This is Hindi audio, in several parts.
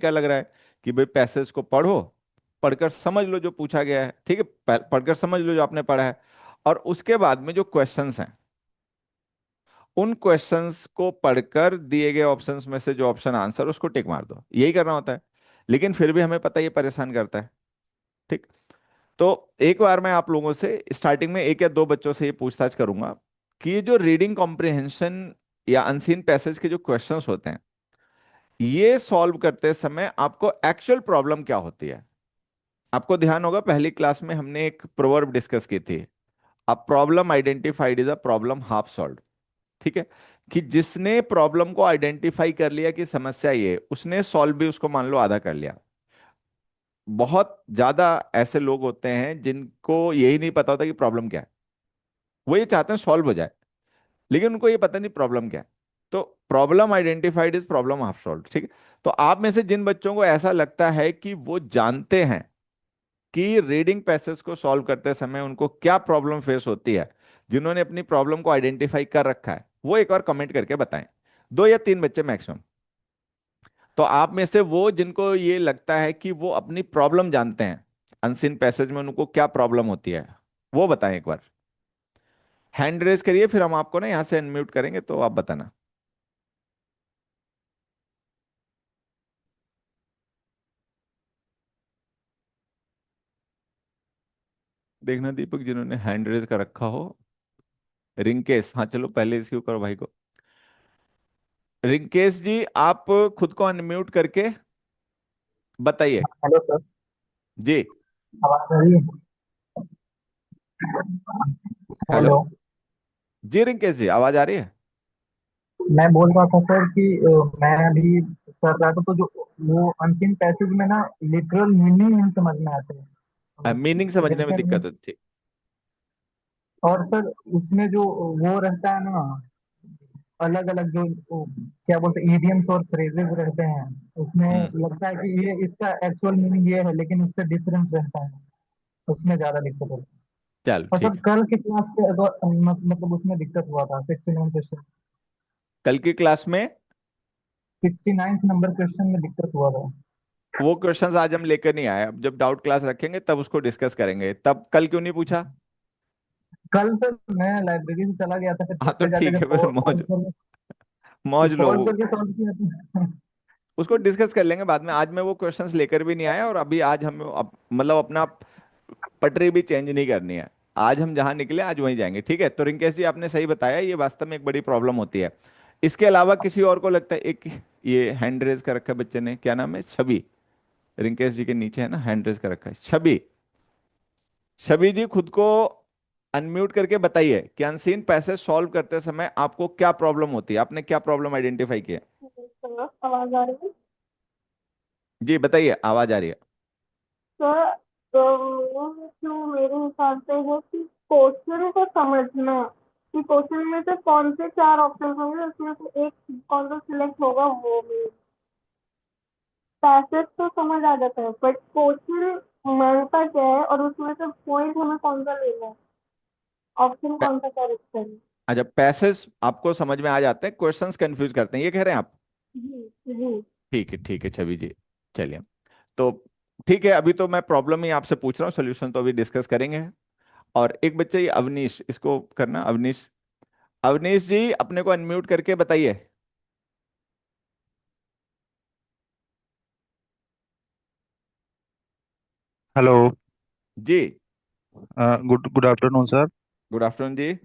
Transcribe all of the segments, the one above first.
तरीका लग रहा है कि भाई पैसेज को पढ़ो, पढ़कर समझ लो जो पूछा गया है, ठीक है, पढ़कर समझ लो जो आपने पढ़ा है, और उसके बाद में जो क्वेश्चंस हैं उन क्वेश्चंस को पढ़कर दिए गए ऑप्शंस में से जो ऑप्शन आंसर उसको टिक मार दो, यही करना होता है। लेकिन फिर भी हमें पता है ये परेशान करता है। ठीक। तो एक बार मैं आप लोगों से स्टार्टिंग में एक या दो बच्चों से ये पूछताछ करूंगा कि ये जो रीडिंग कॉम्प्रिहेंशन या अनसीन पैसेज के जो क्वेश्चंस होते हैं ये सॉल्व करते समय आपको एक्चुअल प्रॉब्लम क्या होती है। आपको ध्यान होगा पहली क्लास में हमने एक प्रोवर्ब डिस्कस की थी, a problem identified is a problem half solve. ठीक है, कि जिसने प्रॉब्लम को आइडेंटिफाई कर लिया कि समस्या ये, उसने सॉल्व भी उसको मान लो आधा कर लिया। बहुत ज्यादा ऐसे लोग होते हैं जिनको यही नहीं पता होता कि प्रॉब्लम क्या है, वो ये चाहते हैं सॉल्व हो जाए, लेकिन उनको ये पता नहीं प्रॉब्लम क्या है। तो problem identified is problem half solve. ठीक है, तो आप में से जिन बच्चों को ऐसा लगता है कि वो जानते हैं कि रीडिंग पैसेज को सॉल्व करते समय उनको क्या प्रॉब्लम फेस होती है, जिन्होंने अपनी प्रॉब्लम को आइडेंटिफाई कर रखा है, वो एक बार कमेंट करके बताएं। दो या तीन बच्चे मैक्सिमम। तो आप में से वो जिनको ये लगता है कि वो अपनी प्रॉब्लम जानते हैं, अनसीन पैसेज में उनको क्या प्रॉब्लम होती है, वो बताएं एक बार। हैंड रेज करिए, फिर हम आपको ना यहां से अनम्यूट करेंगे, तो आप बताना। देखना दीपक, जिन्होंने हैंड रेज कर रखा हो। रिंकेश, हाँ चलो पहले इसके ऊपर भाई को। रिंकेश जी, आप खुद को अनम्यूट करके बताइए। Hello sir. जी। आवाज आ रही है? हेलो। हेलो। जी रिंकेश जी, आवाज आ रही है। मैं बोल रहा था सर कि मैं अभी कर रहा था तो जो वो अनसीन पैसेज में ना लिटरल मीनिंग नहीं समझ में आते हैं। मीनिंग समझने में डेफिनेट दिक्कत मीन। होती है। और सर उसमें जो वो रहता है ना, अलग अलग जो क्या बोलते हैं इडियम्स और फ्रेजेस रहते हैं, उसमें हम्म। लगता है कि ये इसका एक्चुअल मीनिंग ये है लेकिन उससे डिफरेंट रहता है। उसमें ज्यादा दिक्कत होती है। चलो और ठीक सर है। कल के क्लास के मतलब उसमें दिक्कत हुआ था 69 क्वेश्चन। कल की क्लास में 69 नंबर क्वेश्चन में दिक्कत हुआ था। वो क्वेश्चंस आज हम लेकर नहीं आए, अब जब डाउट क्लास रखेंगे तब उसको डिस्कस करेंगे। तब कल क्यों नहीं पूछा? कल सर मैं लाइब्रेरी से चला गया था, फिर हाँ छत तो पे जाके ठीक है, जब फिर पॉज मौज करके मौज लो। पॉज करके सॉल्व किया था। उसको डिस्कस कर लेंगे बाद में, आज मैं वो क्वेश्चंस लेकर भी नहीं आया, और अभी आज हम मतलब अपना पटरी भी चेंज नहीं करनी है। आज हम जहां निकले आज वहीं जाएंगे। ठीक है, तो रिंकेश जी आपने सही बताया, ये वास्तव में एक बड़ी प्रॉब्लम होती है। इसके अलावा किसी और को लगता है? एक ये हैंड रेज कर रखा है बच्चे ने, क्या नाम है, छवि। रिंकेश जी के नीचे है ना, हैंड रेज कर रखा है छवि। छवि जी, खुद को अनम्यूट करके बताइए कि अनसीन पैसेज सॉल्व करते समय आपको क्या प्रॉब्लम होती है, आपने क्या प्रॉब्लम आइडेंटिफाई किया? सर आवाज आ रही है। जी बताइए, आवाज आ रही है। सर जो मेरे हिसाब से है कि क्वेश्चन को समझना, कि क्वेश्चन में से कौन से चार ऑप्शन होंगे उसमें से एक कौन सा सिलेक्ट होगा वो मेन। पैसेज तो समझ आ जाता है बट क्वेश्चन मांगता क्या है और उसमें से पॉइंट हमें कौन सा लेना है, ऑप्शन पै- कौन सा करेक्ट है। अच्छा, पैसेज आपको समझ में आ जाते हैं, क्वेश्चंस कंफ्यूज करते हैं, ये कह रहे हैं आप? जी जी। ठीक है छवि जी। चलिए, तो ठीक है, अभी तो मैं प्रॉब्लम ही आपसे पूछ रहा हूँ, सोल्यूशन तो अभी डिस्कस करेंगे। और एक बच्चा ये अवनीश, इसको करना अवनीश। अवनीश जी, अपने को अनम्यूट करके बताइए। हेलो। जी। Good good afternoon sir. Good afternoon जी।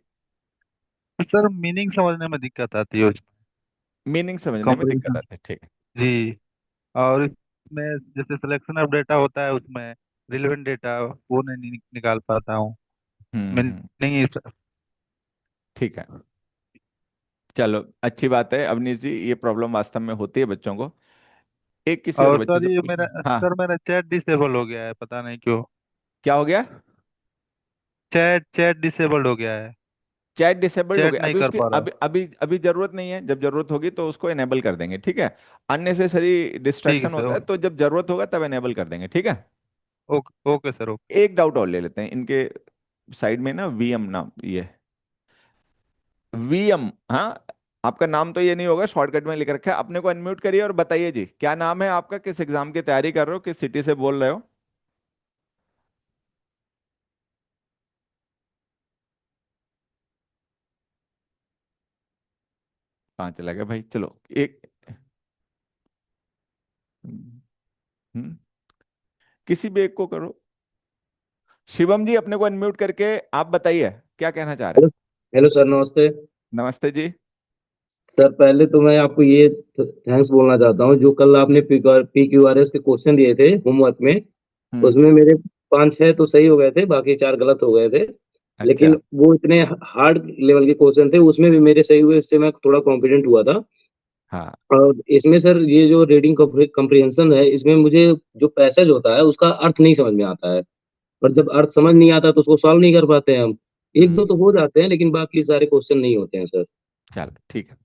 सर मीनिंग समझने में दिक्कत आती है उसमें। मीनिंग समझने में दिक्कत कंप्रीहेंशन। आती है, ठीक है। जी। और इसमें जैसे सिलेक्शन ऑफ डेटा होता है उसमें रिलेवेंट डेटा वो नहीं निकाल पाता हूँ मैं। हम्म। नहीं। ठीक है, चलो अच्छी बात है अवनीश जी, ये प्रॉब्लम वास्तव में होती है बच्चों को। एक किसी और और बच्चे सर से ये पूछना। मेरा हाँ। सर मेरा चैट डिसेबल हो गया है, पता नहीं क्यों। क्या हो गया? चैट चैट डिसेबल्ड हो गया है। चैट डिसेबल्ड हो चैट गया नहीं अभी, कर उसकी पा रहा। अभी अभी अभी जरूरत नहीं है, जब जरूरत होगी तो उसको इनेबल कर देंगे, ठीक है। अननेसेसरी ठीक है डिस्ट्रैक्शन सर। होता है, तो जब जरूरत होगा तब इनेबल कर देंगे, ठीक है। Okay okay sir okay. एक डाउट और ले लेते हैं इनके साइड में ना, वीएम नाम ये, वीएम, हाँ, आपका नाम तो ये नहीं होगा, शॉर्टकट में लिख रखा है। अपने को अनम्यूट करिए और बताइए जी, क्या नाम है आपका, किस एग्जाम की तैयारी कर रहे हो, किस सिटी से बोल रहे हो? कहाँ चला गया भाई? चलो एक, हम्म, किसी भी एक को करो। शिवम जी, अपने को अनम्यूट करके आप बताइए क्या कहना चाह रहे हेलो। हैं। हेलो सर, नमस्ते। नमस्ते जी। सर, पहले तो मैं आपको ये थैंक्स बोलना चाहता हूँ, जो कल आपने PQRS के क्वेश्चन दिए थे होमवर्क में। हम्म। उसमें मेरे 5-6 तो सही हो गए थे, बाकी 4 गलत हो गए थे। अच्छा। लेकिन वो इतने हार्ड लेवल के क्वेश्चन थे, उसमें भी मेरे सही हुए, इससे मैं थोड़ा कॉन्फिडेंट हुआ था। हाँ। और इसमें सर, ये जो रीडिंग कम्प्रिहेंशन है, इसमें मुझे जो पैसेज होता है उसका अर्थ नहीं समझ में आता है। और जब अर्थ समझ नहीं आता तो उसको सॉल्व नहीं कर पाते हैं हम। एक हम्म। दो तो हो जाते हैं, लेकिन बाकी सारे क्वेश्चन नहीं होते हैं सर। चलो ठीक है।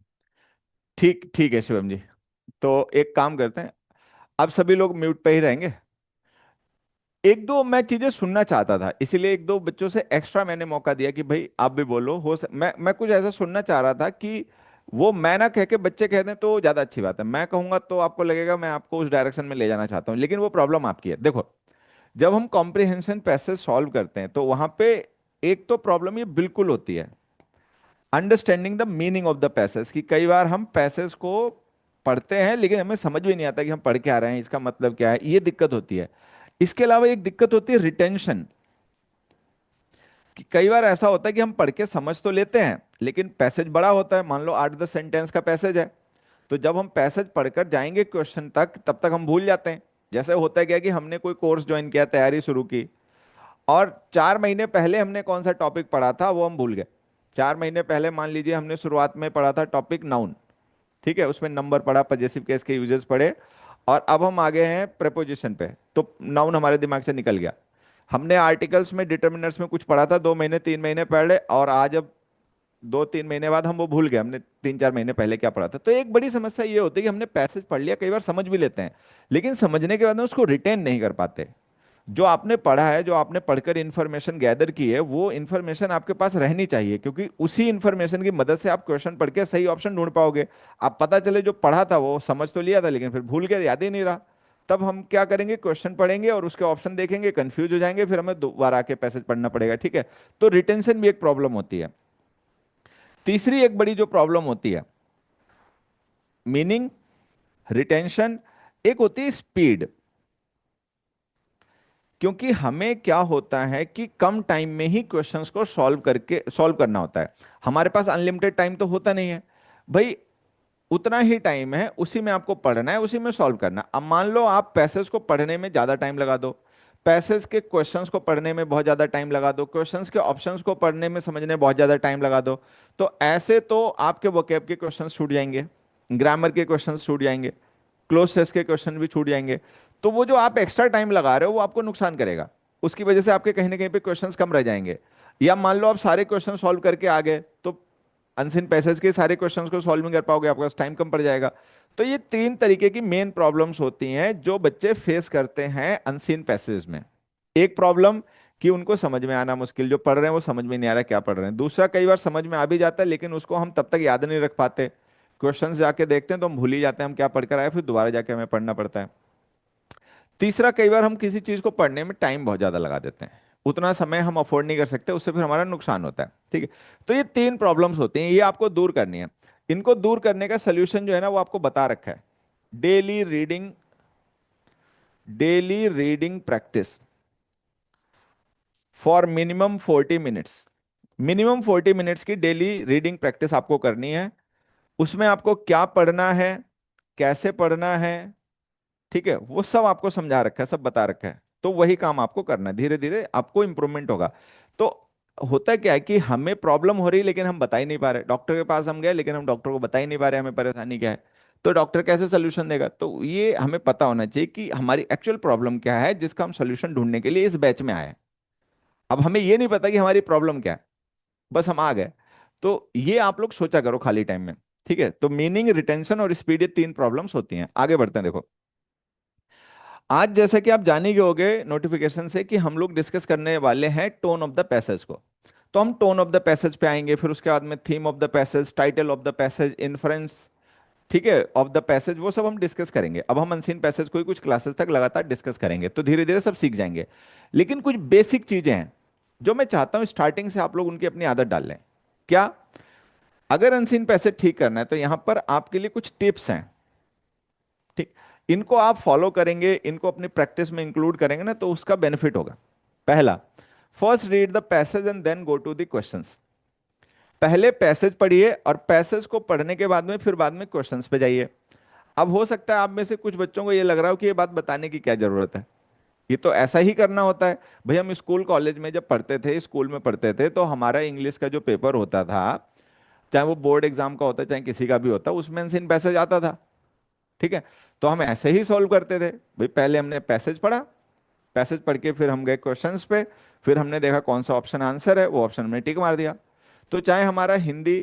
ठीक ठीक है शिवम जी। तो एक काम करते हैं, अब सभी लोग म्यूट पे ही रहेंगे। एक दो मैं चीजें सुनना चाहता था, इसीलिए एक दो बच्चों से एक्स्ट्रा मैंने मौका दिया कि भाई आप भी बोलो। मैं कुछ ऐसा सुनना चाह रहा था कि वो मैं ना कह के बच्चे कह दें तो ज्यादा अच्छी बात है, मैं कहूंगा तो आपको लगेगा मैं आपको उस डायरेक्शन में ले जाना चाहता हूँ, लेकिन वो प्रॉब्लम आपकी है। देखो, जब हम कॉम्प्रिहेंशन पैसेज सॉल्व करते हैं तो वहां पे एक तो प्रॉब्लम ये बिल्कुल होती है, understanding the meaning of the passage, कि कई बार हम पैसेज को पढ़ते हैं लेकिन हमें समझ भी नहीं आता कि हम पढ़ के आ रहे हैं, इसका मतलब क्या है, ये दिक्कत होती है। इसके अलावा एक दिक्कत होती है रिटेंशन, कि कई बार ऐसा होता है कि हम पढ़ के समझ तो लेते हैं लेकिन पैसेज बड़ा होता है, मान लो 8-10 सेंटेंस का पैसेज है, तो जब हम पैसेज पढ़कर जाएंगे क्वेश्चन तक तब तक हम भूल जाते हैं। जैसे होता है क्या कि हमने कोई कोर्स ज्वाइन किया, तैयारी शुरू की, और 4 महीने पहले हमने कौन सा टॉपिक पढ़ा था वो हम भूल गए। 4 महीने पहले मान लीजिए हमने शुरुआत में पढ़ा था टॉपिक नाउन, ठीक है, उसमें नंबर पढ़ा, पजेसिव केस के यूजेस पढ़े, और अब हम आ गए हैं प्रेपोजिशन पे, तो नाउन हमारे दिमाग से निकल गया। हमने आर्टिकल्स में डिटर्मिनर्स में कुछ पढ़ा था, 2 महीने 3 महीने पहले, और आज अब 2-3 महीने बाद हम वो भूल गए, हमने 3-4 महीने पहले क्या पढ़ा था। तो एक बड़ी समस्या ये होती है कि हमने पैसेज पढ़ लिया, कई बार समझ भी लेते हैं, लेकिन समझने के बाद में उसको रिटेन नहीं कर पाते। जो आपने पढ़ा है, जो आपने पढ़कर इंफॉर्मेशन गैदर की है, वो इंफॉर्मेशन आपके पास रहनी चाहिए, क्योंकि उसी इंफॉर्मेशन की मदद से आप क्वेश्चन पढ़ के सही ऑप्शन ढूंढ पाओगे। आप पता चले जो पढ़ा था वो समझ तो लिया था लेकिन फिर भूल गए, याद ही नहीं रहा, तब हम क्या करेंगे, क्वेश्चन पढ़ेंगे और उसके ऑप्शन देखेंगे, कंफ्यूज हो जाएंगे, फिर हमें दोबारा आके पैसेज पढ़ना पड़ेगा, ठीक है। तो रिटेंशन भी एक प्रॉब्लम होती है। तीसरी एक बड़ी जो प्रॉब्लम होती है, मीनिंग, रिटेंशन, एक होती है स्पीड। क्योंकि हमें क्या होता है कि कम टाइम में ही क्वेश्चंस को सॉल्व करना होता है, हमारे पास अनलिमिटेड टाइम तो होता नहीं है भाई, उतना ही टाइम है, उसी में आपको पढ़ना है, उसी में सॉल्व करना है। अब मान लो आप पैसेज को पढ़ने में ज्यादा टाइम लगा दो, पैसेज के क्वेश्चंस को पढ़ने में बहुत ज्यादा टाइम लगा दो, क्वेश्चंस के ऑप्शंस को पढ़ने में समझने में बहुत ज्यादा टाइम लगा दो, तो ऐसे तो आपके वोकैब के क्वेश्चंस छूट जाएंगे, ग्रामर के क्वेश्चंस छूट जाएंगे, क्लोज सेस के क्वेश्चन भी छूट जाएंगे। तो वो जो आप एक्स्ट्रा टाइम लगा रहे हो वो आपको नुकसान करेगा, उसकी वजह से आपके कहीं ना कहीं पे क्वेश्चंस कम रह जाएंगे। या मान लो आप सारे क्वेश्चन सॉल्व करके आ गए, तो अनसीन पैसेज के सारे क्वेश्चंस को सॉल्व नहीं कर पाओगे, आपके पास टाइम कम पड़ जाएगा। तो ये 3 तरीके की मेन प्रॉब्लम्स होती हैं जो बच्चे फेस करते हैं अनसीन पैसेज में। एक प्रॉब्लम कि उनको समझ में आना मुश्किल, जो पढ़ रहे हैं वो समझ में नहीं आ रहा क्या पढ़ रहे हैं। दूसरा, कई बार समझ में आ भी जाता है लेकिन उसको हम तब तक याद नहीं रख पाते, क्वेश्चंस जाके देखते हैं तो हम भूल ही जाते हैं हम क्या पढ़कर आए, फिर दोबारा जाके हमें पढ़ना पड़ता है। तीसरा, कई बार हम किसी चीज को पढ़ने में टाइम बहुत ज्यादा लगा देते हैं, उतना समय हम अफोर्ड नहीं कर सकते, उससे फिर हमारा नुकसान होता है, ठीक है। तो ये 3 प्रॉब्लम्स होती हैं, ये आपको दूर करनी है। इनको दूर करने का सोल्यूशन जो है ना वो आपको बता रखा है, daily reading, daily reading practice for minimum 40 minutes. Minimum 40 minutes की डेली रीडिंग प्रैक्टिस आपको करनी है। उसमें आपको क्या पढ़ना है, कैसे पढ़ना है, ठीक है, वो सब आपको समझा रखा है, सब बता रखा है, तो वही काम आपको करना है, धीरे धीरे आपको इंप्रूवमेंट होगा। तो होता क्या है कि हमें प्रॉब्लम हो रही है लेकिन हम बता ही नहीं पा रहे, डॉक्टर के पास हम गए लेकिन हम डॉक्टर को बता ही नहीं पा रहे हमें परेशानी क्या है, तो डॉक्टर कैसे सोल्यूशन देगा? तो ये हमें पता होना चाहिए कि हमारी एक्चुअल प्रॉब्लम क्या है जिसका हम सोल्यूशन ढूंढने के लिए इस बैच में आए हैं। अब हमें ये नहीं पता कि हमारी प्रॉब्लम क्या है, बस हम आ गए। तो ये आप लोग सोचा करो खाली टाइम में, ठीक है। तो मीनिंग, रिटेंशन और स्पीड, ये 3 प्रॉब्लम्स होती हैं। आगे बढ़ते हैं, देखो आज जैसा कि आप जान ही गए होगे नोटिफिकेशन से कि हम लोग डिस्कस करने वाले हैं टोन ऑफ द पैसेज को। तो हम टोन ऑफ द पैसेज पे आएंगे, फिर उसके बाद में theme of the passage, title of the passage, inference, ठीक है, ऑफ द पैसेज, वो सब हम डिस्कस करेंगे। अब हम अनसीन पैसेज को ही कुछ क्लासेस तक लगातार डिस्कस करेंगे, तो धीरे धीरे सब सीख जाएंगे। लेकिन कुछ बेसिक चीजें हैं जो मैं चाहता हूं स्टार्टिंग से आप लोग उनकी अपनी आदत डाल लें। क्या? अगर अनसीन पैसेज ठीक करना है तो यहां पर आपके लिए कुछ टिप्स हैं, ठीक, इनको आप फॉलो करेंगे, इनको अपनी प्रैक्टिस में इंक्लूड करेंगे ना, तो उसका बेनिफिट होगा। पहला, first read the passage and then go to the questions. पहले पैसेज पढ़िए और पैसेज को पढ़ने के बाद में फिर बाद में क्वेश्चंस पे जाइए। अब हो सकता है आप में से कुछ बच्चों को ये लग रहा हो कि ये बात बताने की क्या जरूरत है, ये तो ऐसा ही करना होता है। भाई हम स्कूल कॉलेज में जब पढ़ते थे, स्कूल में पढ़ते थे, तो हमारा इंग्लिश का जो पेपर होता था, चाहे वो बोर्ड एग्जाम का होता चाहे किसी का भी होता, उसमें अनसीन पैसेज आता था, ठीक है। तो हम ऐसे ही सॉल्व करते थे। भाई पहले हमने पैसेज पढ़ा, पैसेज पढ़ के फिर हम गए क्वेश्चंस पे, फिर हमने देखा कौन सा ऑप्शन आंसर है, वो ऑप्शन में टिक मार दिया। तो चाहे हमारा हिंदी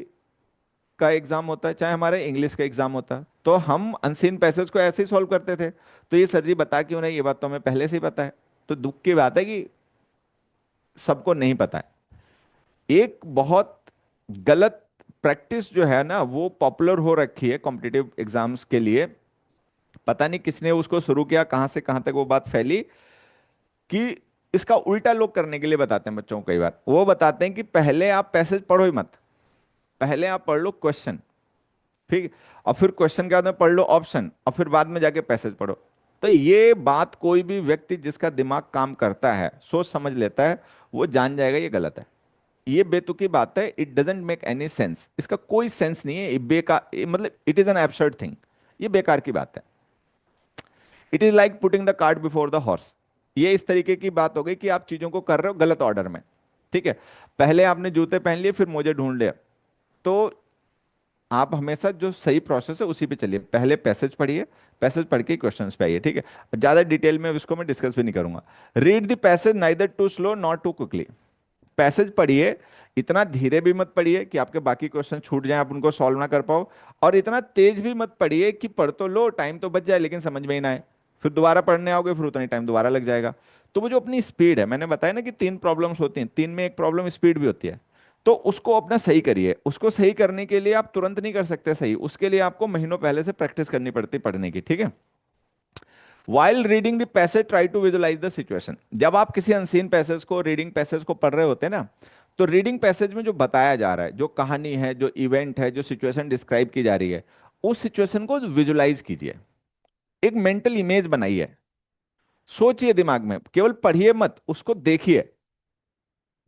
का एग्जाम होता है चाहे हमारे इंग्लिश का एग्जाम होता है, तो हम अनसीन पैसेज को ऐसे ही सॉल्व करते थे। तो ये सर जी बता क्यों नहीं, ये बात तो हमें पहले से ही पता है। तो दुख की बात है कि सबको नहीं पता है। एक बहुत गलत प्रैक्टिस जो है ना, वो पॉपुलर हो रखी है कॉम्पिटिटिव एग्जाम्स के लिए। पता नहीं किसने उसको शुरू किया, कहां से कहां तक वो बात फैली, कि इसका उल्टा लोग करने के लिए बताते हैं बच्चों को। कई बार वो बताते हैं कि पहले आप पैसेज पढ़ो ही मत, पहले आप पढ़ लो क्वेश्चन, ठीक, और फिर क्वेश्चन के बाद में पढ़ लो ऑप्शन, और फिर बाद में जाके पैसेज पढ़ो। तो ये बात कोई भी व्यक्ति जिसका दिमाग काम करता है, सोच समझ लेता है, वो जान जाएगा ये गलत है, ये बेतुकी बात है। It doesn't make any sense, इसका कोई सेंस नहीं है, ये बेकार, मतलब it is an absurd thing, ये बेकार की बात है। It is like putting the cart before the horse. ये इस तरीके की बात हो गई कि आप चीजों को कर रहे हो गलत ऑर्डर में, ठीक है। पहले आपने जूते पहन लिए फिर मोजे ढूंढ लिया, तो आप हमेशा जो सही प्रोसेस है उसी पे चलिए। पहले पैसेज पढ़िए, पैसेज पढ़ के क्वेश्चंस पे आइए, ठीक है। ज्यादा डिटेल में इसको मैं डिस्कस भी नहीं करूंगा। Read the passage neither too slow not too quickly. Passage पढ़िए, इतना धीरे भी मत पढ़िए कि आपके बाकी क्वेश्चन छूट जाएं, आप उनको सॉल्व ना कर पाओ, और इतना तेज भी मत पढ़िए कि पढ़ तो लो, टाइम तो बच जाए लेकिन समझ में ही ना आए, फिर दोबारा पढ़ने आओगे फिर उतना ही टाइम दोबारा लग जाएगा। तो वो जो अपनी स्पीड है, मैंने बताया ना कि तीन प्रॉब्लम्स होती हैं, तीन में एक प्रॉब्लम स्पीड भी होती है, तो उसको अपना सही करिए। उसको सही करने के लिए आप तुरंत नहीं कर सकते सही, उसके लिए आपको महीनों पहले से प्रैक्टिस करनी पड़ती पढ़ने की, ठीक है। While reading the passage try to visualise the situation. जब आप किसी अनसीन पैसेज को, रीडिंग पैसेज को पढ़ रहे होते हैं ना, तो रीडिंग पैसेज में जो बताया जा रहा है, जो कहानी है, जो इवेंट है, जो सिचुएशन डिस्क्राइब की जा रही है, उस सिचुएशन को विजुलाइज कीजिए, एक मेंटल इमेज बनाइए, सोचिए दिमाग में, केवल पढ़िए मत, उसको देखिए,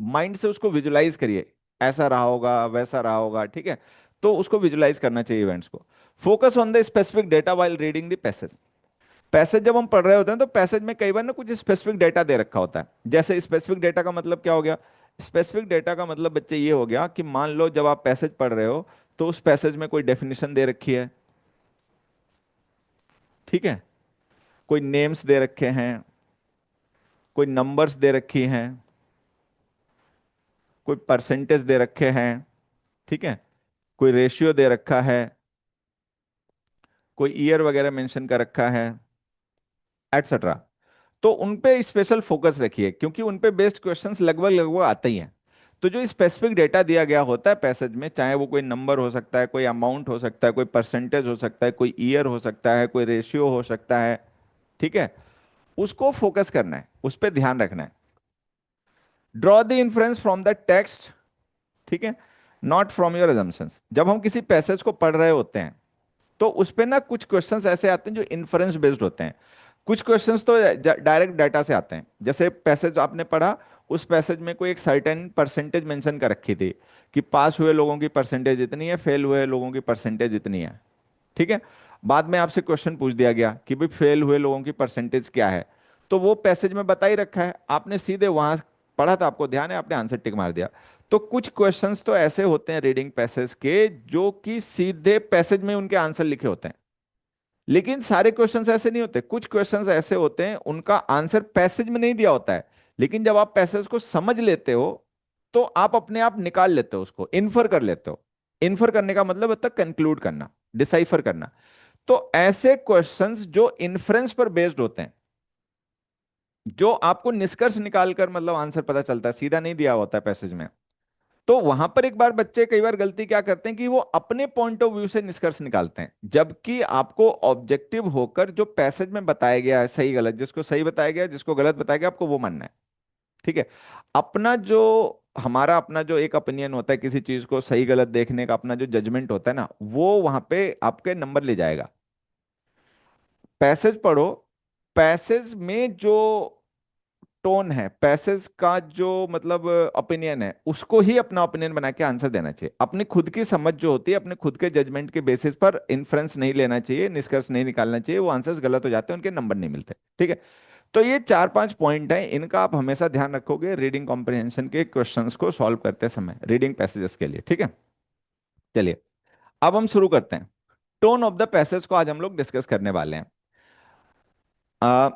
माइंड से उसको विजुलाइज करिए, ऐसा रहा होगा वैसा रहा होगा, ठीक है। तो उसको विजुलाइज करना चाहिए इवेंट्स को। Focus on the specific data while reading the passage. Passage जब हम पढ़ रहे होते हैं तो पैसेज में कई बार ना कुछ स्पेसिफिक डेटा दे रखा होता है। जैसे स्पेसिफिक डेटा का मतलब क्या हो गया? स्पेसिफिक डेटा का मतलब बच्चे ये हो गया कि मान लो जब आप पैसेज पढ़ रहे हो तो उस पैसेज में कोई डेफिनेशन दे रखी है, ठीक है, कोई नेम्स दे रखे हैं, कोई नंबर्स दे रखी हैं, कोई परसेंटेज दे रखे हैं, ठीक है, कोई रेशियो दे रखा है, कोई ईयर वगैरह मेंशन कर रखा है, एटसेट्रा। तो उन पे स्पेशल फोकस रखिए क्योंकि उन पे बेस्ड क्वेश्चंस लगभग लगभग आते ही हैं। तो जो स्पेसिफिक डेटा दिया गया होता है पैसेज में, चाहे वो कोई नंबर हो सकता है, कोई अमाउंट हो सकता है, कोई परसेंटेज हो सकता है, कोई ईयर हो सकता है, कोई रेशियो हो सकता है, ठीक है, उसको फोकस करना है, उस पर ध्यान रखना है। Draw the inference from the text, ठीक है, नॉट फ्रॉम योर अजम्पशंस। जब हम किसी पैसेज को पढ़ रहे होते हैं तो उस पे ना कुछ क्वेश्चंस ऐसे आते हैं जो इन्फ्रेंस बेस्ड होते हैं, कुछ क्वेश्चंस तो डायरेक्ट डाटा से आते हैं। जैसे पैसेज आपने पढ़ा, उस पैसेज में कोई एक सर्टेन परसेंटेज मेंशन कर रखी थी कि पास हुए लोगों की परसेंटेज इतनी है, फेल हुए लोगों की परसेंटेज इतनी है, ठीक है। बाद में आपसे क्वेश्चन पूछ दिया गया कि भाई फेल हुए लोगों की परसेंटेज क्या है, तो वो पैसेज में बता ही रखा है, आपने सीधे वहां पढ़ा था, आपको ध्यान है, आपने आंसर टिक मार दिया। तो कुछ क्वेश्चंस तो ऐसे होते हैं रीडिंग पैसेज के जो कि सीधे पैसेज में उनके आंसर लिखे होते हैं, लेकिन सारे क्वेश्चंस ऐसे नहीं होते। कुछ क्वेश्चंस ऐसे होते हैं उनका आंसर पैसेज में नहीं दिया होता है, लेकिन जब आप पैसेज को समझ लेते हो तो आप अपने आप निकाल लेते हो, उसको इन्फर कर लेते हो। इन्फर करने का मतलब होता है कंक्लूड करना, डिसाइफर करना। तो ऐसे क्वेश्चंस जो इन्फ्रेंस पर बेस्ड होते हैं, जो आपको निष्कर्ष निकालकर मतलब आंसर पता चलता है, सीधा नहीं दिया होता है पैसेज में, तो वहां पर एक बार बच्चे कई बार गलती क्या करते हैं कि वो अपने पॉइंट ऑफ व्यू से निष्कर्ष निकालते हैं, जबकि आपको ऑब्जेक्टिव होकर जो पैसेज में बताया गया है सही गलत, जिसको सही बताया गया है जिसको गलत बताया गया आपको वो मानना है। ठीक है। अपना जो हमारा अपना जो एक ओपिनियन होता है किसी चीज को सही गलत देखने का, अपना जो जजमेंट होता है ना, वो वहां पे आपके नंबर ले जाएगा। पैसेज पढ़ो, पैसेज में जो टोन है, पैसेज का जो मतलब ओपिनियन है, उसको ही अपना ओपिनियन बना के आंसर देना चाहिए। अपनी खुद की समझ जो होती है, अपने खुद के जजमेंट के बेसिस पर इन्फ्रेंस नहीं लेना चाहिए, निष्कर्ष नहीं निकालना चाहिए, वो आंसर्स गलत हो जाते हैं, उनके नंबर नहीं मिलते। ठीक है। तो ये 4-5 पॉइंट हैं, इनका आप हमेशा ध्यान रखोगे रीडिंग कॉम्प्रिहेंशन के क्वेश्चंस को सॉल्व करते समय, रीडिंग पैसेजेस के लिए। ठीक है। चलिए अब हम शुरू करते हैं। टोन ऑफ द पैसेज को आज हम लोग डिस्कस करने वाले हैं। आ,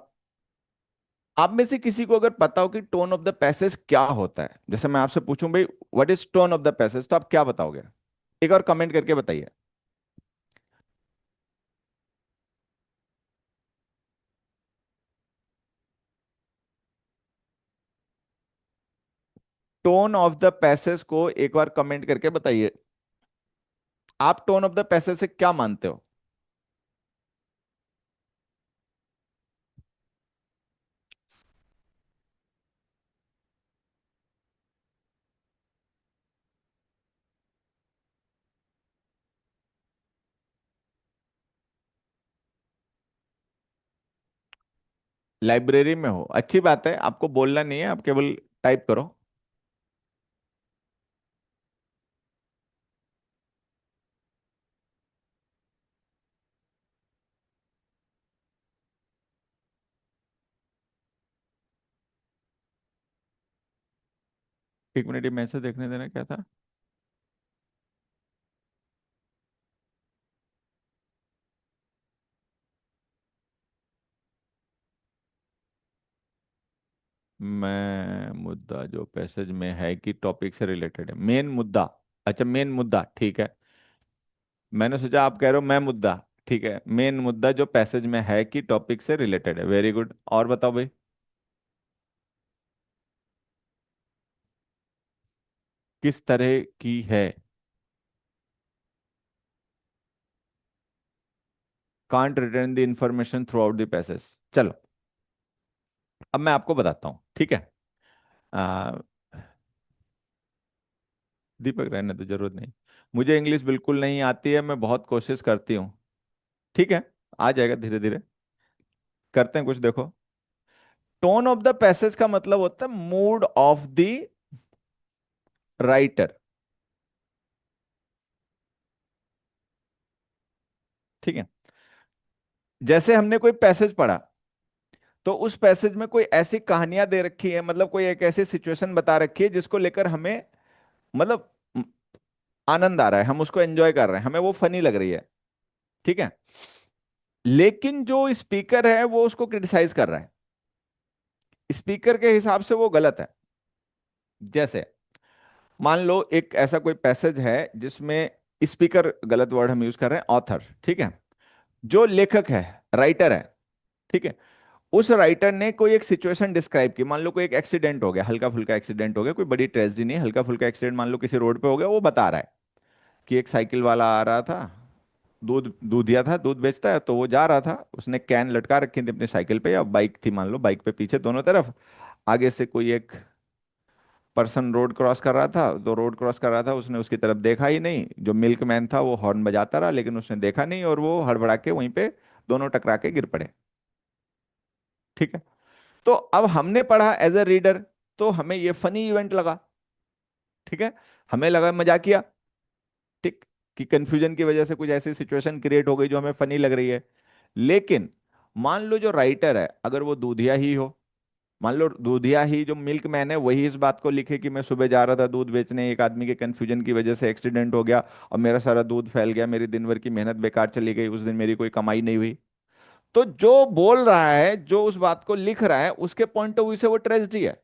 आप में से किसी को अगर पता हो कि टोन ऑफ द पैसेज क्या होता है, जैसे मैं आपसे पूछूं भाई what is tone of the passage, तो आप क्या बताओगे? एक और कमेंट करके बताइए। टोन ऑफ द पैसेज को एक बार कमेंट करके बताइए, आप टोन ऑफ द पैसेज से क्या मानते हो? लाइब्रेरी में हो, अच्छी बात है, आपको बोलना नहीं है, आप केवल टाइप करो। एक मिनट, ये मैसेज देखने देना, क्या था? मैं मुद्दा जो पैसेज में है कि टॉपिक से रिलेटेड है, मेन मुद्दा। अच्छा, मेन मुद्दा, ठीक है। मैंने सोचा आप कह रहे हो मैं मुद्दा। ठीक है, मेन मुद्दा जो पैसेज में है कि टॉपिक से रिलेटेड है, वेरी गुड। और बताओ भाई, किस तरह की है? Can't return the information through out the passage. चलो अब मैं आपको बताता हूं, ठीक है। आ, दीपक रहने तो जरूरत नहीं, मुझे इंग्लिश बिल्कुल नहीं आती है, मैं बहुत कोशिश करती हूँ। ठीक है, आ जाएगा धीरे धीरे, करते हैं कुछ। देखो, टोन ऑफ द पैसेज का मतलब होता है मूड ऑफ द राइटर। ठीक है। जैसे हमने कोई पैसेज पढ़ा, तो उस पैसेज में कोई ऐसी कहानियां दे रखी है, मतलब कोई एक ऐसी सिचुएशन बता रखी है जिसको लेकर हमें मतलब आनंद आ रहा है, हम उसको एंजॉय कर रहे हैं, हमें वो फनी लग रही है। ठीक है। लेकिन जो स्पीकर है वो उसको क्रिटिसाइज कर रहा है, स्पीकर के हिसाब से वो गलत है। जैसे मान लो एक ऐसा कोई पैसेज है जिसमें स्पीकर, गलत वर्ड हम यूज कर रहे हैं, ऑथर, ठीक है, जो लेखक है, राइटर है, ठीक है, उस राइटर ने कोई एक सिचुएशन डिस्क्राइब की। मान लो कोई एक एक्सीडेंट हो गया, हल्का फुल्का एक्सीडेंट हो गया, कोई बड़ी ट्रेजेडी नहीं, हल्का फुल्का एक्सीडेंट मान लो किसी रोड पे हो गया, वो बता रहा है कि एक साइकिल वाला आ रहा था, दूध दूधिया था, दूध बेचता है, तो वो जा रहा था, उसने कैन लटका रखी थी अपनी साइकिल पे, या बाइक थी मान लो, बाइक पे पीछे दोनों तरफ, आगे से कोई एक पर्सन रोड क्रॉस कर रहा था, तो रोड क्रॉस कर रहा था, उसने उसकी तरफ देखा ही नहीं, जो मिल्क मैन था वो हॉर्न बजाता रहा, लेकिन उसने देखा नहीं, और वो हड़बड़ा के वहीं पे दोनों टकरा के गिर पड़े। ठीक है। तो अब हमने पढ़ा एज ए रीडर, तो हमें ये फनी इवेंट लगा। ठीक है, हमें लगा मजाकिया। ठीक, कि कंफ्यूजन की वजह से कुछ ऐसी सिचुएशन क्रिएट हो गई जो हमें फनी लग रही है। लेकिन मान लो जो राइटर है, अगर वो दूधिया ही हो, मान लो दूधिया ही जो मिल्क मैन है वही इस बात को लिखे कि मैं सुबह जा रहा था दूध बेचने, एक आदमी के कंफ्यूजन की वजह से एक्सीडेंट हो गया और मेरा सारा दूध फैल गया, मेरी दिन भर की मेहनत बेकार चली गई, उस दिन मेरी कोई कमाई नहीं हुई। तो जो बोल रहा है, जो उस बात को लिख रहा है, उसके पॉइंट ऑफ व्यू से वो ट्रेजेडी है,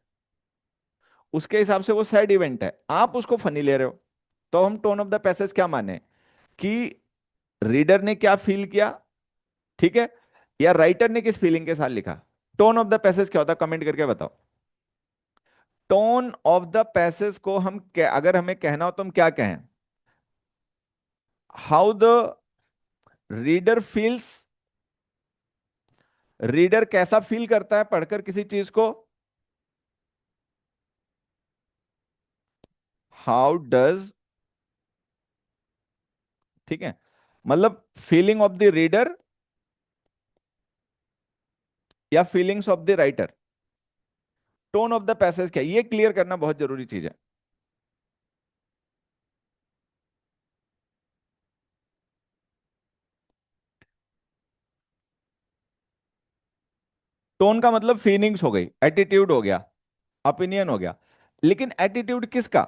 उसके हिसाब से वो सैड इवेंट है, आप उसको फनी ले रहे हो। तो हम टोन ऑफ द पैसेज क्या माने कि रीडर ने क्या फील किया, ठीक है, या राइटर ने किस फीलिंग के साथ लिखा। टोन ऑफ द पैसेज क्या होता है, कमेंट करके बताओ। टोन ऑफ द पैसेज को हम अगर हमें कहना हो तो हम क्या कहें? How the reader feels, reader कैसा फील करता है पढ़कर किसी चीज को, हाउ डज, ठीक है, मतलब फीलिंग ऑफ द रीडर या feelings of the writer. Tone of the passage क्या, ये क्लियर करना बहुत जरूरी चीज है। टोन का मतलब फीलिंग्स हो गई, एटीट्यूड हो गया, ओपिनियन हो गया, लेकिन एटीट्यूड किसका?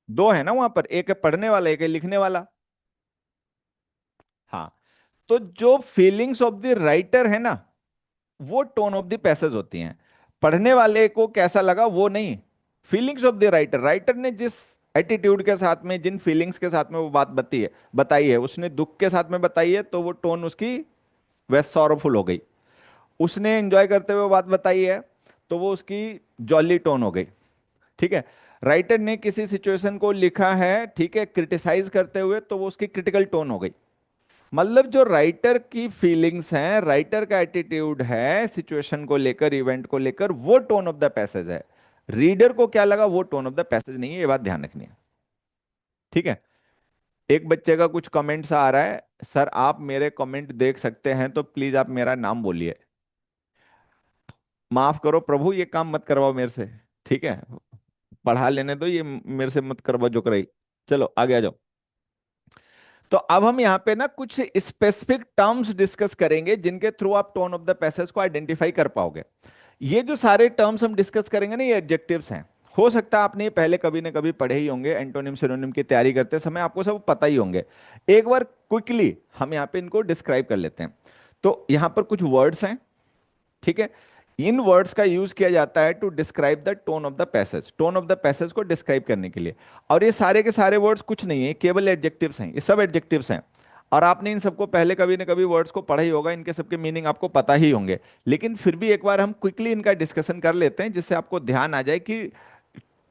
दो है ना वहां पर, एक है पढ़ने वाला, एक है लिखने वाला। हाँ, तो जो फीलिंग्स ऑफ द राइटर है ना, वो टोन ऑफ द पैसेज होती हैं। पढ़ने वाले को कैसा लगा वो नहीं, feelings of the writer, writer ने जिस एटीट्यूड के साथ में, जिन फीलिंग्स के साथ में वो बात बताई है, उसने दुख के साथ में बताई है, तो वो टोन उसकी वह सॉरोफुल हो गई। उसने एंजॉय करते हुए बात बताई है, तो वो उसकी जॉली टोन हो गई। ठीक है, राइटर ने किसी सिचुएशन को लिखा है, ठीक है, क्रिटिसाइज करते हुए, तो वो उसकी क्रिटिकल टोन हो गई। मतलब जो राइटर की फीलिंग्स हैं, राइटर का एटीट्यूड है सिचुएशन को लेकर, इवेंट को लेकर, वो टोन ऑफ द पैसेज है। रीडर को क्या लगा वो टोन ऑफ द पैसेज नहीं है, ये बात ध्यान रखनी है। ठीक है, एक बच्चे का कुछ कमेंट्स आ रहा है, सर आप मेरे कमेंट देख सकते हैं तो प्लीज आप मेरा नाम बोलिए। माफ करो प्रभु, ये काम मत करवाओ मेरे से, ठीक है, पढ़ा लेने दो, ये मेरे से मत करवाओ जो कराई। चलो आगे आ जाओ। तो अब हम यहाँ पे ना कुछ स्पेसिफिक टर्म्स डिस्कस करेंगे जिनके थ्रू आप टोन ऑफ द पैसेज को आइडेंटिफाई कर पाओगे। ये जो सारे टर्म्स हम डिस्कस करेंगे ना, ये एडजेक्टिव्स हैं। हो सकता है आपने ये पहले कभी ना कभी पढ़े ही होंगे, एंटोनिम सिनोनिम की तैयारी करते समय आपको सब पता ही होंगे। एक बार क्विकली हम यहाँ पे इनको डिस्क्राइब कर लेते हैं। तो यहाँ पर कुछ वर्ड्स हैं, ठीक है, इन वर्ड्स का यूज किया जाता है to describe the tone of the passage, tone of the passage को डिस्क्राइब करने के लिए। और ये सारे के सारे वर्ड्स कुछ नहीं है, केवल एडजेक्टिव्स हैं, ये सब एडजेक्टिव्स हैं। और आपने इन सबको पहले कभी ना कभी वर्ड्स को पढ़ा ही होगा, इनके सबके मीनिंग आपको पता ही होंगे, लेकिन फिर भी एक बार हम क्विकली इनका डिस्कशन कर लेते हैं, जिससे आपको ध्यान आ जाए कि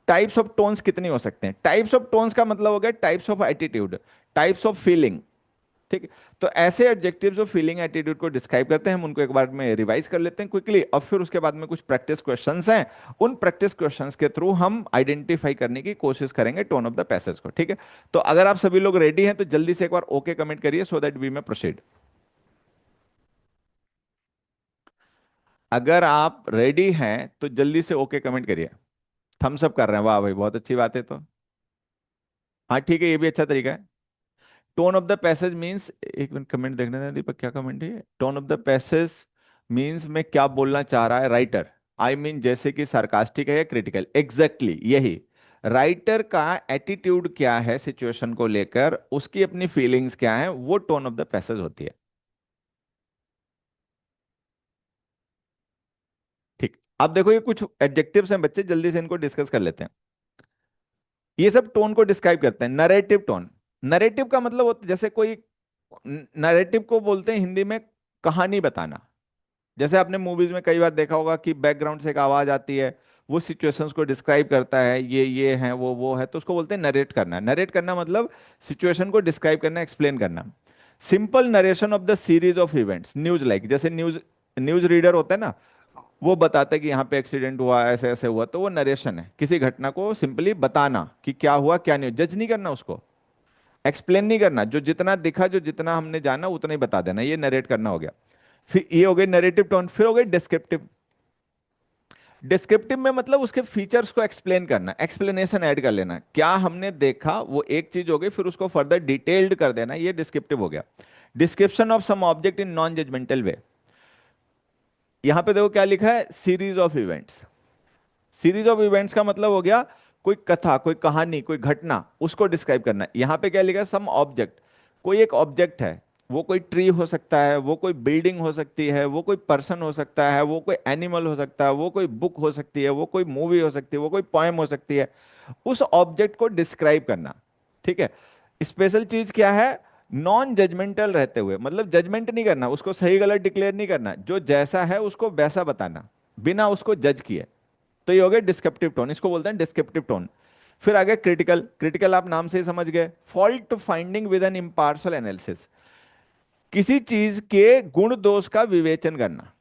टाइप्स ऑफ टोन्स कितनी हो सकते हैं। टाइप्स ऑफ टोन्स का मतलब हो गया types of attitude, types of feeling. ठीक है, तो ऐसे एडजेक्टिव जो फीलिंग एटीट्यूड को डिस्क्राइब करते हैं, हम उनको एक बार में रिवाइज कर लेते हैं क्विकली, और फिर उसके बाद में कुछ प्रैक्टिस क्वेश्चंस हैं। उन प्रैक्टिस क्वेश्चंस के थ्रू हम आइडेंटिफाई करने की कोशिश करेंगे टोन ऑफ द पैसेज को। ठीक है, तो अगर आप सभी लोग रेडी हैं तो जल्दी से एक बार ओके कमेंट करिए, सो दैट वी में प्रोसीड। अगर आप रेडी हैं तो जल्दी से ओके कमेंट करिए। थम्स अप कर रहे हैं, वाह भाई बहुत अच्छी बात है। तो हाँ ठीक है, ये भी अच्छा तरीका है। Tone of the passage means, एक मिनट कमेंट देखने दें दीपक, क्या कमेंट है? Tone of the passage means में क्या बोलना चाह रहा है राइटर, आई मीन जैसे कि सार्कास्टिक है या क्रिटिकल, एग्जैक्टली यही। राइटर का एटीट्यूड क्या है सिचुएशन को लेकर, उसकी अपनी फीलिंग्स क्या है, वो टोन ऑफ द पैसेज होती है। ठीक, अब देखो ये कुछ एडजेक्टिव्स हैं बच्चे, जल्दी से इनको डिस्कस कर लेते हैं। ये सब टोन को डिस्क्राइब करते हैं। नरेटिव टोन, नरेटिव का मतलब होता जैसे कोई, नरेटिव को बोलते हैं हिंदी में कहानी बताना। जैसे आपने मूवीज में कई बार देखा होगा कि बैकग्राउंड से एक आवाज आती है, वो सिचुएशंस को डिस्क्राइब करता है, ये है, वो है, तो उसको बोलते हैं नरेट करना। नरेट करना मतलब सिचुएशन को डिस्क्राइब करना, एक्सप्लेन करना। Simple narration of the series of events, news like, जैसे न्यूज, न्यूज रीडर होता है ना, वो बताता है कि यहाँ पे एक्सीडेंट हुआ, ऐसे ऐसे हुआ, तो वो नरेशन है, किसी घटना को सिंपली बताना कि क्या हुआ क्या नहीं, जज नहीं करना उसको, एक्सप्लेन नहीं करना, जो जितना दिखा, जो जितना हमने जाना उतना ही बता देना, ये नरेट करना हो गया। फिर ये हो गई नरेटिव टोन। फिर हो गई डिस्क्रिप्टिव। डिस्क्रिप्टिव में मतलब उसके फीचर्स को एक्सप्लेन करना, एक्सप्लेनेशन ऐड कर लेना, क्या हमने देखा वो एक चीज हो गई, फिर उसको फर्दर डिटेल्ड कर देना, ये डिस्क्रिप्टिव हो गया। Description of some object in non judgemental way. यहां पे देखो क्या लिखा है, series of events. Series of events का मतलब हो गया कोई कथा, कोई कहानी, कोई घटना, उसको डिस्क्राइब करना। यहां पे क्या लिखा है, सम ऑब्जेक्ट, कोई एक ऑब्जेक्ट है, वो कोई ट्री हो सकता है, वो कोई बिल्डिंग हो सकती है, वो कोई पर्सन हो सकता है, वो कोई एनिमल हो सकता है, वो कोई बुक हो सकती है, वो कोई मूवी हो सकती है, वो कोई पोएम हो सकती है, उस ऑब्जेक्ट को डिस्क्राइब करना। ठीक है, स्पेशल चीज क्या है, नॉन जजमेंटल रहते हुए, मतलब जजमेंट नहीं करना, उसको सही गलत डिक्लेयर नहीं करना, जो जैसा है उसको वैसा बताना, बिना उसको जज किए। तो ये हो गया डिस्क्रिप्टिव टोन, इसको बोलते हैं डिस्क्रिप्टिव टोन। फिर आगे क्रिटिकल, क्रिटिकल आप नाम से ही समझ गए, fault finding with an impartial analysis, किसी चीज के गुण दोष का विवेचन करना,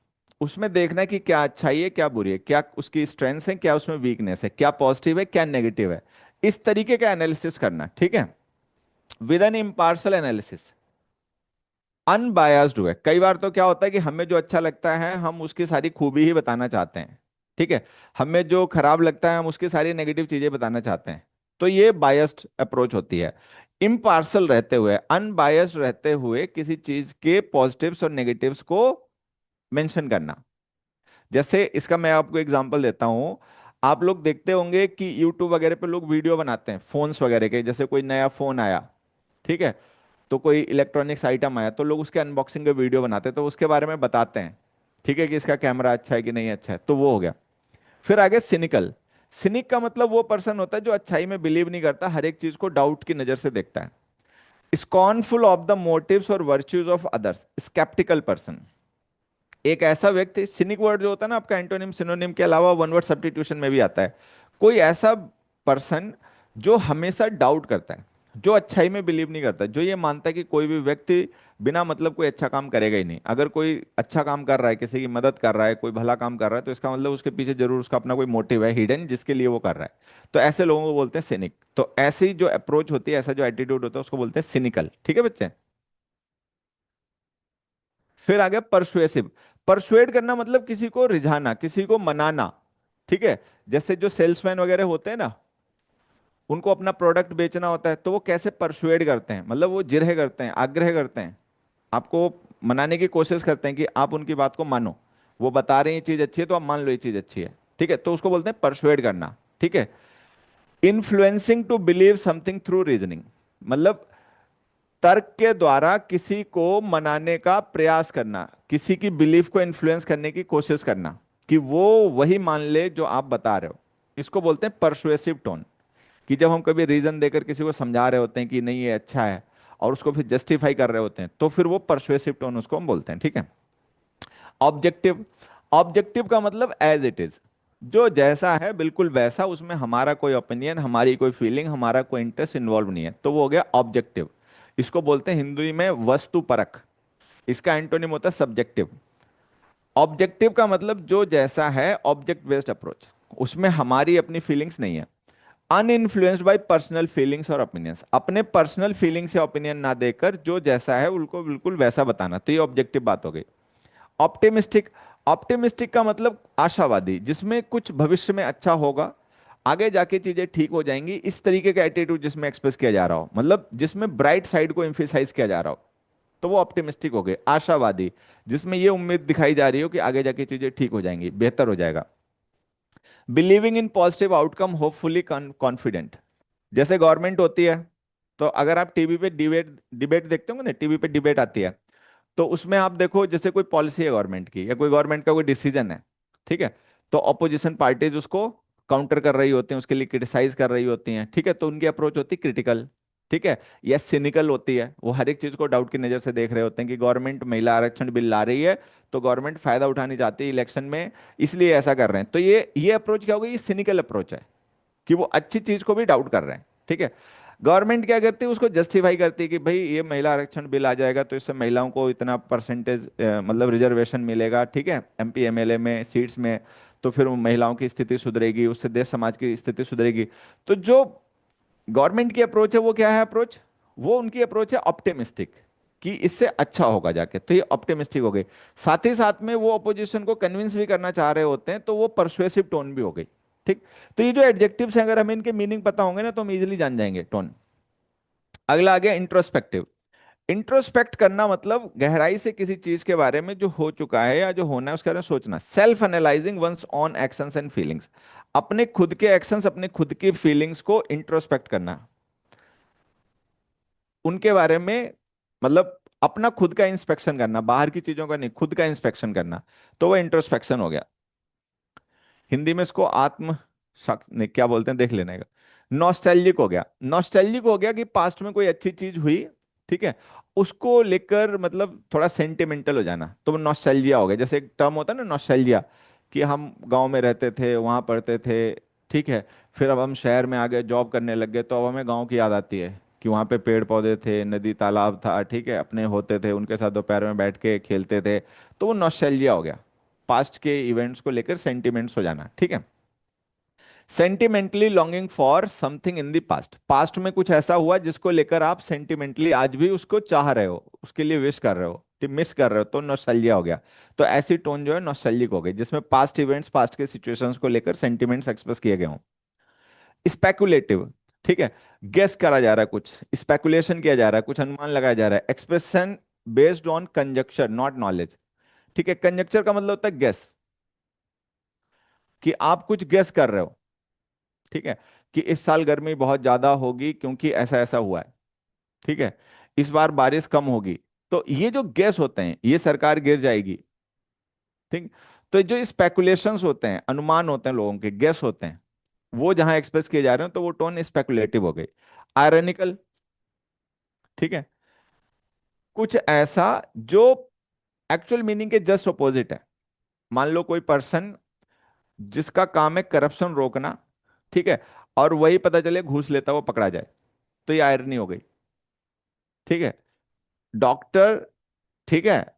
उसमें देखना कि क्या अच्छाई है क्या बुरी है, क्या उसकी स्ट्रेंथ है क्या उसमें वीकनेस है, क्या पॉजिटिव है क्या नेगेटिव है, इस तरीके का एनालिसिस करना, ठीक है, with an impartial analysis, unbiased हुए। कई बार तो क्या होता है कि हमें जो अच्छा लगता है हम उसकी सारी खूबी ही बताना चाहते हैं, ठीक है, हमें जो खराब लगता है हम उसकी सारी नेगेटिव चीजें बताना चाहते हैं, तो ये बायस्ड अप्रोच होती है। इम्पार्शल रहते हुए, अनबायस्ड रहते हुए किसी चीज के पॉजिटिव्स और नेगेटिव्स को मेंशन करना। जैसे इसका मैं आपको एग्जांपल देता हूं, आप लोग देखते होंगे कि यूट्यूब वगैरह पे लोग वीडियो बनाते हैं फोन्स वगैरह के, जैसे कोई नया फोन आया, ठीक है, तो कोई इलेक्ट्रॉनिक्स आइटम आया तो लोग उसके अनबॉक्सिंग के वीडियो बनाते हैं, तो उसके बारे में बताते हैं, ठीक है, कि इसका कैमरा अच्छा है कि नहीं अच्छा है, तो वो हो गया। फिर आगे सिनिकल, सिनिक का मतलब वो पर्सन होता है जो अच्छाई में बिलीव नहीं करता, हर एक चीज को डाउट की नजर से देखता है। स्कॉर्नफुल ऑफ द मोटिव्स और virtues of others, sceptical person, एक ऐसा व्यक्ति, सिनिक वर्ड जो होता है ना आपका एंटोनिम सिनोनिम के अलावा वन वर्ड सब्स्टिट्यूशन में भी आता है, कोई ऐसा पर्सन जो हमेशा डाउट करता है, जो अच्छाई में बिलीव नहीं करता, जो ये मानता है कि कोई भी व्यक्ति बिना मतलब कोई अच्छा काम करेगा ही नहीं, अगर कोई अच्छा काम कर रहा है, किसी की मदद कर रहा है, कोई भला काम कर रहा है, तो इसका मतलब उसके पीछे जरूर उसका अपना कोई मोटिव है हिडन जिसके लिए वो कर रहा है, तो ऐसे लोगों को बोलते हैं सिनिक। तो ऐसी जो अप्रोच होती है, ऐसा जो एटीट्यूड होता है उसको बोलते हैं सिनिकल, ठीक है बच्चे। फिर आ गया परसुएसिव, परसुएड करना मतलब किसी को रिझाना, किसी को मनाना, ठीक है, जैसे जो सेल्समैन वगैरह होते हैं ना, उनको अपना प्रोडक्ट बेचना होता है तो वो कैसे परसुएड करते हैं, मतलब वो जिरह करते हैं, आग्रह करते हैं, आपको मनाने की कोशिश करते हैं कि आप उनकी बात को मानो, वो बता रहे हैं ये चीज अच्छी है तो आप मान लो ये चीज अच्छी है, ठीक है, तो उसको बोलते हैं परसुएड करना, ठीक है। Influencing to believe something through reasoning, मतलब तर्क के द्वारा किसी को मनाने का प्रयास करना, किसी की बिलीफ को इन्फ्लुएंस करने की कोशिश करना कि वो वही मान ले जो आप बता रहे हो, इसको बोलते हैं परसुएसिव टोन। कि जब हम कभी रीजन देकर किसी को समझा रहे होते हैं कि नहीं ये अच्छा है और उसको फिर जस्टिफाई कर रहे होते हैं, तो फिर वो परसुएसिव टोन उसको हम बोलते हैं, ठीक है। ऑब्जेक्टिव, ऑब्जेक्टिव का मतलब एज इट इज, जो जैसा है बिल्कुल वैसा, उसमें हमारा कोई ओपिनियन, हमारी कोई फीलिंग, हमारा कोई इंटरेस्ट इन्वॉल्व नहीं है, तो वो हो गया ऑब्जेक्टिव। इसको बोलते हैं हिंदी में वस्तु परक, इसका एंटोनिम होता है सब्जेक्टिव। ऑब्जेक्टिव का मतलब जो जैसा है, ऑब्जेक्ट बेस्ड अप्रोच, उसमें हमारी अपनी फीलिंग्स नहीं है। अनइन्फ्लुएंस्ड बाय पर्सनल फीलिंग्स और ओपिनियंस, अपने पर्सनल फीलिंग्स या ओपिनियन ना देकर जो जैसा है उनको बिल्कुल वैसा बताना, तो ये ऑब्जेक्टिव बात हो गई। ऑप्टिमिस्टिक, ऑप्टिमिस्टिक का मतलब आशावादी, जिसमें कुछ भविष्य में अच्छा होगा, आगे जाके चीजें ठीक हो जाएंगी, इस तरीके का एटीट्यूड जिसमें एक्सप्रेस किया जा रहा हो, मतलब जिसमें ब्राइट साइड को एम्फेसाइज किया जा रहा हो, तो वो ऑप्टिमिस्टिक हो गए। आशावादी, जिसमें ये उम्मीद दिखाई जा रही हो कि आगे जाके चीजें ठीक हो जाएंगी, बेहतर हो जाएगा। Believing in positive outcome, hopefully confident, जैसे गवर्नमेंट होती है, तो अगर आप टीवी पे डिबेट डिबेट देखते होंगे ना, टीवी पे डिबेट आती है, तो उसमें आप देखो जैसे कोई पॉलिसी है गवर्नमेंट की या कोई गवर्नमेंट का कोई डिसीजन है, ठीक है, तो ऑपोजिशन पार्टीज उसको काउंटर कर रही होती हैं, उसके लिए क्रिटिसाइज कर रही होती हैं, ठीक है, तो उनकी अप्रोच होती है क्रिटिकल, ठीक है, या सिनिकल होती है, वो हर एक चीज को डाउट की नजर से देख रहे होते हैं कि गवर्नमेंट महिला आरक्षण बिल ला रही है तो गवर्नमेंट फायदा उठानी चाहती है इलेक्शन में, इसलिए ऐसा कर रहे हैं, तो ये अप्रोच क्या होगी, ये सिनिकल अप्रोच है कि वो अच्छी चीज को भी डाउट कर रहे हैं, ठीक है। गवर्नमेंट क्या करती है, उसको जस्टिफाई करती है कि भाई ये महिला आरक्षण बिल आ जाएगा तो इससे महिलाओं को इतना परसेंटेज मतलब रिजर्वेशन मिलेगा, ठीक है, एमपी एमएलए में सीट्स में, तो फिर वो महिलाओं की स्थिति सुधरेगी, उससे देश समाज की स्थिति सुधरेगी। तो जो गवर्नमेंट की अप्रोच है वो क्या है अप्रोच, वो उनकी अप्रोच है ऑप्टिमिस्टिक, कि इससे अच्छा होगा जाके, तो ये ऑप्टिमिस्टिक हो गई। साथ ही साथ में वो अपोजिशन को कन्विंस भी करना चाह रहे होते हैं, तो वो परसुएसिव टोन भी हो गई, ठीक। तो ये जो एडजेक्टिव्स हैं अगर हमें इनके मीनिंग पता होंगे ना तो हम इजीली जान जाएंगे टोन। अगला आ गया इंट्रोस्पेक्टिव, इंट्रोस्पेक्ट करना मतलब गहराई से किसी चीज के बारे में जो हो चुका है या जो होना है उसके बारे में सोचना। Self analysing one's on actions and feelings, अपने खुद के एक्शंस, अपने खुद की फीलिंग्स को इंट्रोस्पेक्ट करना, उनके बारे में, मतलब अपना खुद का इंस्पेक्शन करना, बाहर की चीजों का नहीं, खुद का इंस्पेक्शन करना, तो वो इंट्रोस्पेक्शन हो गया। हिंदी में इसको आत्म नहीं क्या बोलते हैं देख लेने का। नॉस्टैल्जिक हो गया, नॉस्टैल्जिक हो गया कि पास्ट में कोई अच्छी चीज हुई, ठीक है, उसको लेकर मतलब थोड़ा सेंटिमेंटल हो जाना, तो वो नॉस्टैल्जिया हो गया। जैसे एक टर्म होता है ना नॉस्टैल्जिया, कि हम गांव में रहते थे, वहां पढ़ते थे, ठीक है, फिर अब हम शहर में आ गए, जॉब करने लग गए, तो अब हमें गांव की याद आती है कि वहाँ पे पेड़ पौधे थे, नदी तालाब था, ठीक है, अपने होते थे, उनके साथ दोपहर में बैठ के खेलते थे। तो वो नॉस्टैल्जिया हो गया, पास्ट के इवेंट्स को लेकर सेंटिमेंट्स हो जाना, ठीक है। Sentimentally longing for something in the past, past में कुछ ऐसा हुआ जिसको लेकर आप सेंटिमेंटली आज भी उसको चाह रहे हो, उसके लिए विश कर रहे हो, मिस कर रहे हो, तो नॉस्टैल्जिया हो गया। तो ऐसी टोन जो है नॉस्टैल्जिक हो गई, जिसमें पास्ट इवेंट्स, पास्ट के सिचुएशंस को लेकर सेंटिमेंट्स एक्सप्रेस किए गए हों। स्पेकुलेटिव, ठीक है, गेस करा जा रहा है, कुछ स्पेकुलेशन किया जा रहा है, कुछ अनुमान लगाया जा रहा है। Expression based on conjuncture not knowledge, ठीक है। कंजक्चर का मतलब होता है गेस, कि आप कुछ गेस कर रहे हो, ठीक है, कि इस साल गर्मी बहुत ज्यादा होगी क्योंकि ऐसा ऐसा हुआ है, ठीक है, इस बार बारिश कम होगी। तो ये जो गेस होते हैं, ये सरकार गिर जाएगी, ठीक। तो जो स्पेकुलेशंस होते हैं, अनुमान होते हैं, लोगों के गेस होते हैं, वो जहां एक्सप्रेस किए जा रहे हैं, तो वो टोन स्पेकुलेटिव हो गई। आयरनिकल, ठीक है, कुछ ऐसा जो एक्चुअल मीनिंग के जस्ट अपोजिट है। मान लो कोई पर्सन जिसका काम है करप्शन रोकना, ठीक है, और वही पता चले घूस लेता हुआ पकड़ा जाए, तो ये आयरनी हो गई, ठीक है। डॉक्टर, ठीक है,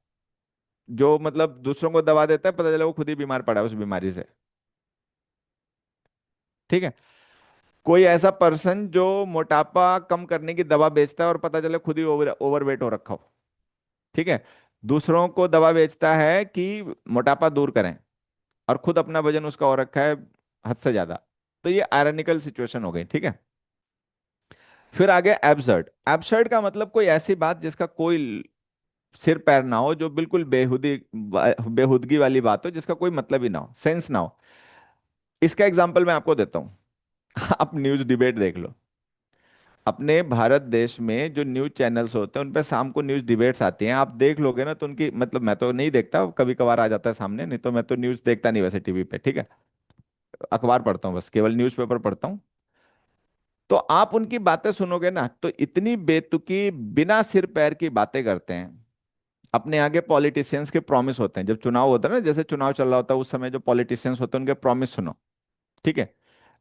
जो मतलब दूसरों को दवा देता है, पता चला वो खुद ही बीमार पड़ा है उस बीमारी से, ठीक है। कोई ऐसा पर्सन जो मोटापा कम करने की दवा बेचता है और पता चले खुद ही ओवरवेट हो रखा हो, ठीक है, दूसरों को दवा बेचता है कि मोटापा दूर करें, और खुद अपना वजन उसका हो रखा है हद से ज्यादा। तो ये आयरनिकल सिचुएशन हो गई, ठीक है। फिर आगे एब्सर्ड, एब्सर्ड का मतलब कोई ऐसी बात जिसका कोई सिर पैर ना हो, जो बिल्कुल बेहुदगी वाली बात हो, जिसका कोई मतलब ही ना हो, सेंस ना हो। इसका एग्जांपल मैं आपको देता हूं। आप न्यूज डिबेट देख लो, अपने भारत देश में जो न्यूज चैनल्स होते हैं उन पे शाम को न्यूज डिबेट्स आती हैं, आप देख लोगे ना, तो उनकी मतलब, मैं तो नहीं देखता, कभी कभार आ जाता है सामने, नहीं तो मैं तो न्यूज देखता नहीं वैसे टीवी पे, ठीक है, अखबार पढ़ता हूँ, बस केवल न्यूज़पेपर पढ़ता हूँ। तो आप उनकी बातें सुनोगे ना, तो इतनी बेतुकी बिना सिर पैर की बातें करते हैं। अपने आगे पॉलिटिशियंस के प्रॉमिस होते हैं, जब चुनाव होता है ना, जैसे चुनाव चल रहा होता है, उस समय जो पॉलिटिशियंस होते हैं उनके प्रॉमिस सुनो, ठीक है।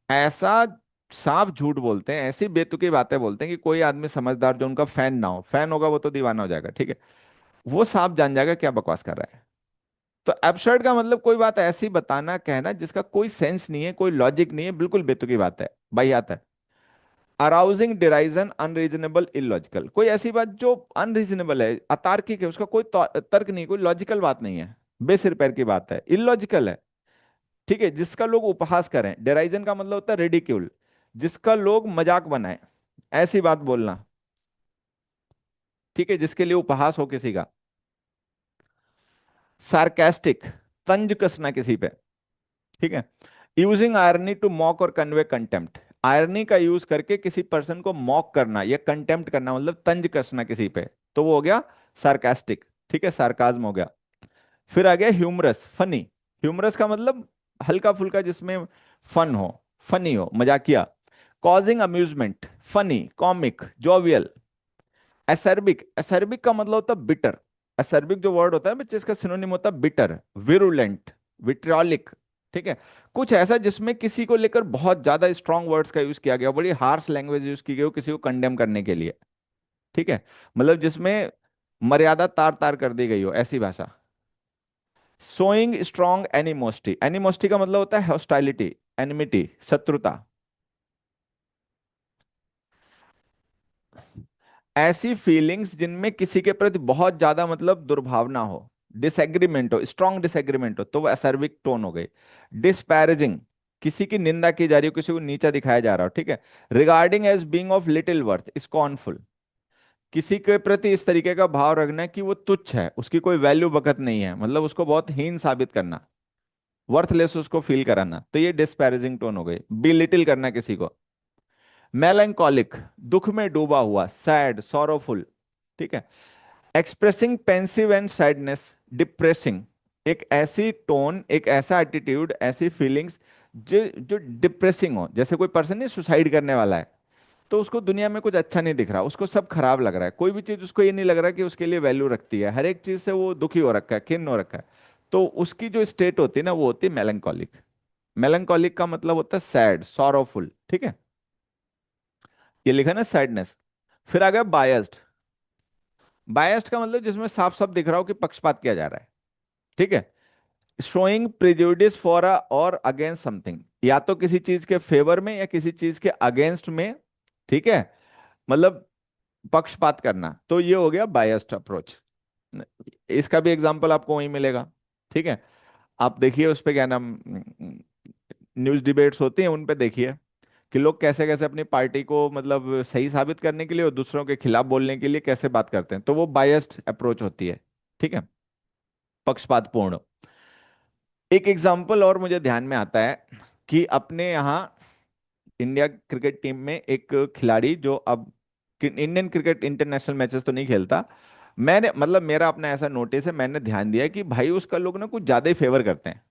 ऐसा साफ झूठ बोलते हैं, ऐसी बेतुकी बातें बोलते हैं कि कोई आदमी समझदार जो उनका फैन ना हो, फैन होगा वो तो दीवाना हो जाएगा, ठीक है, वो साफ जान जाएगा क्या बकवास कर रहा है। तो एब्सर्ड का मतलब कोई बात ऐसी बताना, कहना जिसका कोई सेंस नहीं है, कोई लॉजिक नहीं है, बिल्कुल बेतुकी बात है, वाहियात है। अराउजिंग डिराइजन अनरीजनेबल इलॉजिकल, कोई ऐसी बात जो अनरीजनेबल है, अतार्किक है, उसका कोई तर्क नहीं, कोई लॉजिकल बात नहीं है, बेसिर पैर की बात है, इलॉजिकल है, ठीक है, जिसका लोग उपहास करें। डेराइजन का मतलब होता है रेडिक्यूल, जिसका लोग मजाक बनाए, ऐसी बात बोलना, ठीक है, जिसके लिए उपहास हो किसी का। सार्केस्टिक, तंज कसना किसी पे, ठीक है। यूजिंग आयरनी टू मॉक और कन्वे कंटेम्प्ट, आयरनी का यूज करके किसी पर्सन को मॉक करना या कंटेम्प्ट करना, मतलब तंज कसना किसी पे, तो वो हो गया सार्कास्टिक, ठीक है, सार्काज्म हो गया। फिर आ गया ह्यूमरस, फनी। ह्यूमरस का मतलब हल्का फुल्का, जिसमें फन हो, फनी हो, मजाकिया। Causing amusement, funny, comic, jovial. Acerbic, acerbic का मतलब होता है बिटर। एसर्बिक जो वर्ड होता है बच्चे, इसका सिनोनिम होता है बिटर, विरुलेंट, विट्रियोलिक, ठीक है। कुछ ऐसा जिसमें किसी को लेकर बहुत ज्यादा स्ट्रॉन्ग वर्ड्स का यूज किया गया, बड़ी हार्श लैंग्वेज यूज की गई हो किसी को कंडेम करने के लिए, ठीक है, मतलब जिसमें मर्यादा तार तार कर दी गई हो, ऐसी भाषा। शोइंग स्ट्रॉन्ग एनिमोसिटी, एनिमोसिटी का मतलब होता है हॉस्टाइलिटी, एनिमिटी, शत्रुता। ऐसी फीलिंग्स जिनमें किसी के प्रति बहुत ज्यादा मतलब दुर्भावना हो, डिसएग्रीमेंट हो, स्ट्रॉन्ग डिसएग्रीमेंट हो, तो वो एसर्बिक टोन हो गई। डिस्पैरेजिंग, किसी की निंदा की जा रही हो, किसी को नीचा दिखाया जा रहा हो, ठीक है। Regarding as being of little worth, scornful, किसी के प्रति इस तरीके का भाव रखना कि वो तुच्छ है, उसकी कोई वैल्यू बकत नहीं है, मतलब उसको बहुत हीन साबित करना, वर्थलेस उसको फील कराना, तो ये डिस्पैरेजिंग टोन हो गई। बिलिटिल करना किसी को। मेलंकोलिक, दुख में डूबा हुआ, सैड, सॉरोफुल, ठीक है। Expressing pensive and sadness, depressing, एक ऐसी टोन, एक ऐसा एटीट्यूड, ऐसी फीलिंग्स जो जो डिप्रेसिंग हो, जैसे कोई पर्सन नहीं सुसाइड करने वाला है, तो उसको दुनिया में कुछ अच्छा नहीं दिख रहा, उसको सब खराब लग रहा है, कोई भी चीज उसको ये नहीं लग रहा कि उसके लिए वैल्यू रखती है, हर एक चीज से वो दुखी हो रखा है, खिन्न हो रखा है, तो उसकी जो स्टेट होती है ना, वो होती है मेलंकोलिक। मेलंकोलिक का मतलब होता है सैड, सॉरोफुल, ठीक है। ये लिखा है ना सैडनेस। फिर आ गया बायस्ड। बायस्ड का मतलब जिसमें साफ साफ दिख रहा हो कि पक्षपात किया जा रहा है, ठीक है। शोइंग प्रिजुडिस फॉर अ और अगेंस्ट समथिंग, या तो किसी चीज के फेवर में या किसी चीज के अगेंस्ट में, ठीक है, मतलब पक्षपात करना, तो ये हो गया बायस्ड अप्रोच। इसका भी एग्जांपल आपको वहीं मिलेगा, ठीक है। आप देखिए उस पे क्या नाम, न्यूज डिबेट्स होती हैं, उन पे देखिए कि लोग कैसे कैसे अपनी पार्टी को मतलब सही साबित करने के लिए और दूसरों के खिलाफ बोलने के लिए कैसे बात करते हैं, तो वो बायस्ड अप्रोच होती है, ठीक है, पक्षपातपूर्ण। एक एग्जाम्पल और मुझे ध्यान में आता है कि अपने यहाँ इंडिया क्रिकेट टीम में एक खिलाड़ी जो अब इंडियन क्रिकेट इंटरनेशनल मैचेस तो नहीं खेलता, मैंने मतलब मेरा अपना ऐसा नोटिस है, मैंने ध्यान दिया कि भाई उसका लोग ना कुछ ज्यादा ही फेवर करते हैं।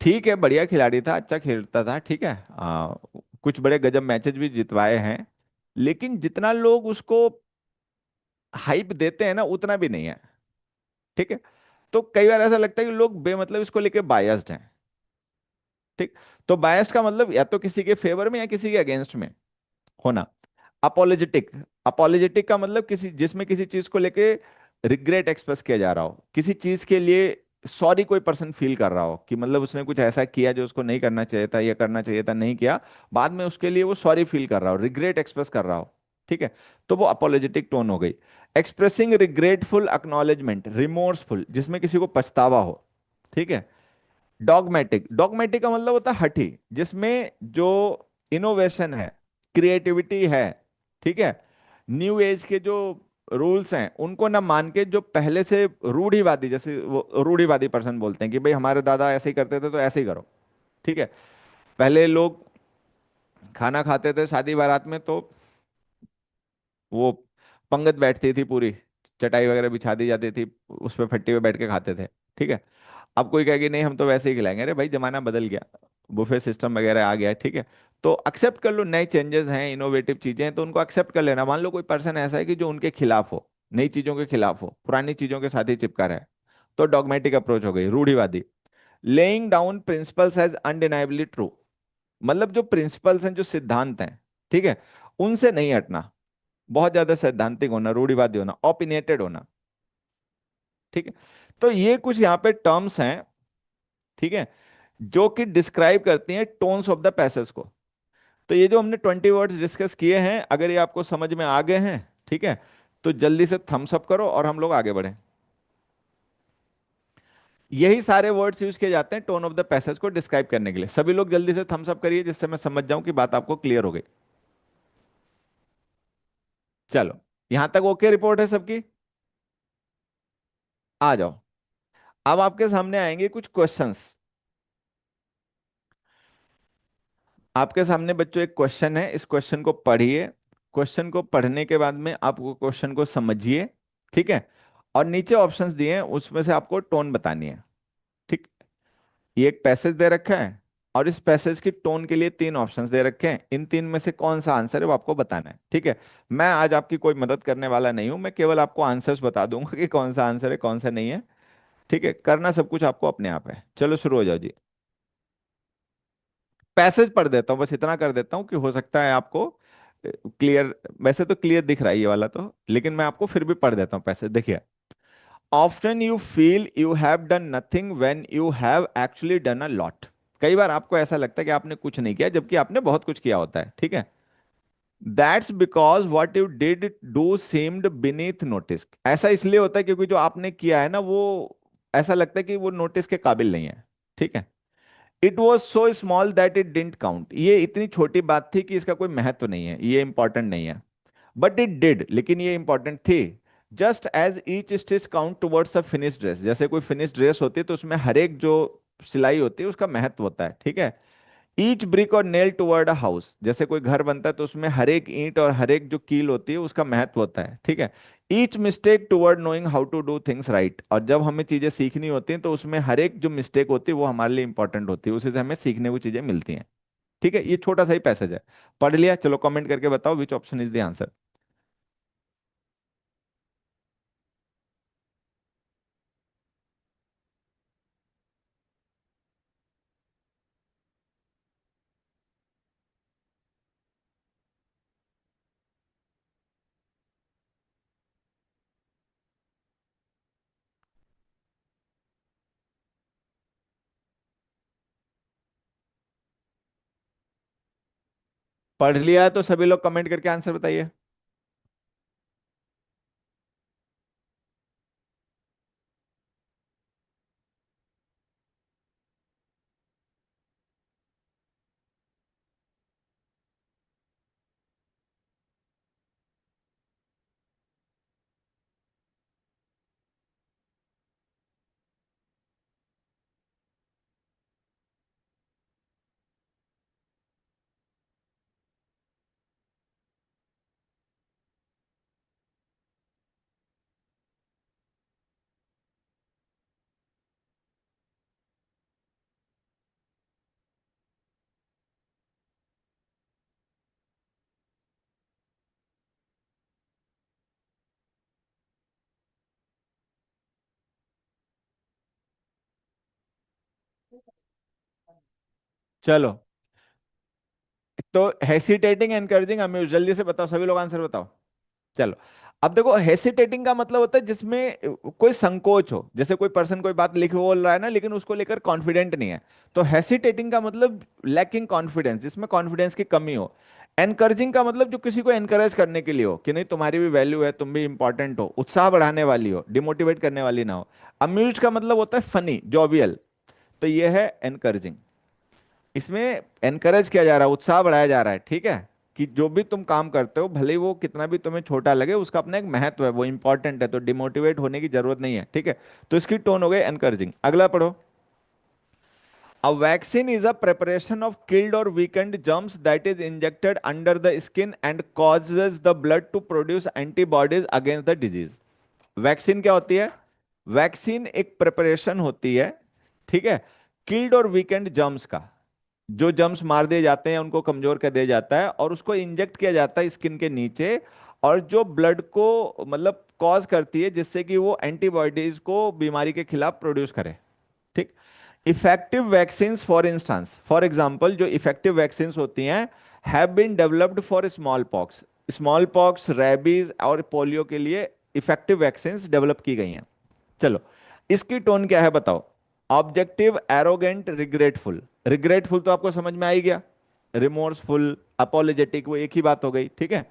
ठीक है, बढ़िया खिलाड़ी था, अच्छा खेलता था, ठीक है, कुछ बड़े गजब मैचेस भी जितवाए हैं, लेकिन जितना लोग उसको हाइप देते हैं ना, उतना भी नहीं है, ठीक है। तो कई बार ऐसा लगता है कि लोग बेमतलब इसको लेके बायस्ड हैं, ठीक। तो बायस्ड का मतलब या तो किसी के फेवर में या किसी के अगेंस्ट में होना। अपोलोजेटिक, अपोलोजेटिक का मतलब किसी जिसमें किसी चीज को लेके रिग्रेट एक्सप्रेस किया जा रहा हो, किसी चीज के लिए सॉरी कोई पर्सन फील कर रहा हो कि मतलब उसने कुछ ऐसा किया जो उसको नहीं करना चाहिए था या करना चाहिए था नहीं किया, बाद में उसके लिए वो सॉरी फील कर रहा हो, रिग्रेट एक्सप्रेस कर रहा हो, ठीक है, तो वो अपोलोजेटिक टोन हो गई। एक्सप्रेसिंग रिग्रेटफुल एक्नॉलेजमेंट, रिमोर्सफुल, जिसमें किसी को पछतावा हो, ठीक है। डॉगमेटिक, डॉगमेटिक का मतलब होता है हठी, जिसमें जो इनोवेशन है, क्रिएटिविटी है, ठीक है, न्यू एज के जो रूल्स हैं उनको ना मान के जो पहले से रूढ़िवादी, जैसे वो रूढ़िवादी पर्सन बोलते हैं कि भाई हमारे दादा ऐसे ही करते थे तो ऐसे ही करो, ठीक है। पहले लोग खाना खाते थे शादी बारात में, तो वो पंगत बैठती थी पूरी, चटाई वगैरह बिछा दी जाती थी, उस पे फट्टी पे बैठ के खाते थे, ठीक है। अब कोई कहेगी नहीं हम तो वैसे ही खिलाएंगे, अरे भाई जमाना बदल गया, बुफे सिस्टम वगैरह आ गया है, ठीक है। तो एक्सेप्ट कर लो, नए चेंजेस हैं, इनोवेटिव चीजें हैं, तो उनको एक्सेप्ट कर लेना। मान लो कोई पर्सन ऐसा है कि जो उनके खिलाफ हो, नई चीजों के खिलाफ हो, पुरानी चीजों के साथ ही चिपका रहा है, तो डॉगमेटिक अप्रोच हो गई, रूढ़िवादी। Laying down principles as undeniably true, मतलब जो प्रिंसिपल्स हैं, जो सिद्धांत हैं, ठीक है, उनसे नहीं हटना, बहुत ज्यादा सैद्धांतिक होना, रूढ़िवादी होना, ओपिनियटेड होना, ठीक है। तो ये कुछ यहाँ पे टर्म्स हैं, ठीक है, जो कि डिस्क्राइब करती हैं टोन्स ऑफ द पैसेज को। तो ये जो हमने 20 वर्ड्स डिस्कस किए हैं, अगर ये आपको समझ में आ गए हैं, ठीक है, तो जल्दी से थम्स अप करो और हम लोग आगे बढ़ें। यही सारे वर्ड्स यूज किए जाते हैं टोन ऑफ द पैसेज को डिस्क्राइब करने के लिए। सभी लोग जल्दी से थम्स अप करिए, जिससे मैं समझ जाऊं कि बात आपको क्लियर हो गई। चलो, यहां तक ओके रिपोर्ट है सबकी? आ जाओ। अब आपके सामने आएंगे कुछ क्वेश्चंस। आपके सामने बच्चों एक क्वेश्चन है, इस क्वेश्चन को पढ़िए। क्वेश्चन को पढ़ने के बाद में आपको क्वेश्चन को समझिए, ठीक है। और नीचे ऑप्शंस दिए हैं, उसमें से आपको टोन बतानी है, ठीक। ये एक पैसेज दे रखा है और इस पैसेज की टोन के लिए 3 ऑप्शंस दे रखे हैं, इन 3 में से कौन सा आंसर है वो आपको बताना है, ठीक है। मैं आज आपकी कोई मदद करने वाला नहीं हूं, मैं केवल आपको आंसर्स बता दूंगा कि कौन सा आंसर है कौन सा नहीं है, ठीक है। करना सब कुछ आपको अपने आप है। चलो शुरू हो जाओ जी। पैसेज पढ़ देता हूँ, बस इतना कर देता हूँ कि हो सकता है आपको क्लियर, वैसे तो क्लियर दिख रहा है ये वाला तो, लेकिन मैं आपको फिर भी पढ़ देता हूँ पैसेज, देखिए। Often you feel you have done nothing when you have actually done a lot, कई बार आपको ऐसा लगता है कि आपने कुछ नहीं किया जबकि आपने बहुत कुछ किया होता है, ठीक है। That's because what you did do seemed beneath notice, ऐसा इसलिए होता है क्योंकि जो आपने किया है ना, वो ऐसा लगता है कि वो नोटिस के काबिल नहीं है, ठीक है। It was so small that it didn't count, ये इतनी छोटी बात थी कि इसका कोई महत्व नहीं है, ये इंपॉर्टेंट नहीं है। बट इट डिड, लेकिन ये इंपॉर्टेंट थी। Just as each stitch count towards a finish dress, जैसे कोई फिनिश ड्रेस होती है तो उसमें हर एक जो सिलाई होती है उसका महत्व होता है, ठीक है। ईच ब्रिक और नेल टुवर्ड अ हाउस, जैसे कोई घर बनता है तो उसमें हर एक ईंट और हर एक जो कील होती है उसका महत्व होता है, ठीक है। Each mistake toward knowing how to do things right, और जब हमें चीजें सीखनी होती हैं तो उसमें हर एक जो मिस्टेक होती है वो हमारे लिए इंपॉर्टेंट होती है, उसी से हमें सीखने को चीजें मिलती हैं, ठीक है। ये छोटा सा ही पैसेज है, पढ़ लिया? चलो कमेंट करके बताओ which option is the answer. पढ़ लिया है तो सभी लोग कमेंट करके आंसर बताइए। चलो, तो हेसिटेटिंग, एनकरेजिंग, अम्यूज, जल्दी से बताओ सभी लोग, आंसर बताओ। चलो, अब देखो हेसिटेटिंग का मतलब होता है जिसमें कोई संकोच हो, जैसे कोई पर्सन कोई बात लिख बोल रहा है ना, लेकिन उसको लेकर कॉन्फिडेंट नहीं है। तो हेसिटेटिंग का मतलब लैकिंग कॉन्फिडेंस, जिसमें कॉन्फिडेंस की कमी हो। एनकरेजिंग का मतलब जो किसी को एनकरेज करने के लिए हो, कि नहीं तुम्हारी भी वैल्यू है, तुम भी इंपॉर्टेंट हो, उत्साह बढ़ाने वाली हो, डिमोटिवेट करने वाली ना हो। अम्यूज का मतलब होता है फनी, जॉवियल। तो ये है एनकरेजिंग। इसमें एनकरेज किया जा रहा है, उत्साह बढ़ाया जा रहा है, ठीक है, कि जो भी तुम काम करते हो, भले ही वो कितना भी तुम्हें छोटा लगे, उसका अपना एक महत्व है, वो इंपॉर्टेंट है, तो डिमोटिवेट होने की जरूरत नहीं है, ठीक है। तो इसकी टोन हो गई एनकरेजिंग। अगला पढ़ो। A vaccine is a preparation of killed or weakened germs that is injected under the skin and causes the blood to produce antibodies against the disease. Vaccine क्या होती है? वैक्सीन एक प्रिपरेशन होती है, ठीक है, किल्ड और वीकेंड जर्म्स का। जो जर्म्स मार दिए जाते हैं उनको कमजोर कर दिया जाता है और उसको इंजेक्ट किया जाता है स्किन के नीचे, और जो ब्लड को मतलब कॉज करती है, जिससे कि वो एंटीबॉडीज को बीमारी के खिलाफ प्रोड्यूस करे, ठीक। Effective vaccines for instance, for example, जो इफेक्टिव वैक्सीन्स होती हैं, have been developed for small pox. Small pox, rabies और पोलियो के लिए इफेक्टिव वैक्सीन्स डेवलप की गई हैं। चलो, इसकी टोन क्या है बताओ। Objective, arrogant, regretful. रिग्रेटफुल तो आपको समझ में आ ही गया, रिमोर्सफुल, अपोलोजेटिक, वो एक ही बात हो गई, ठीक है।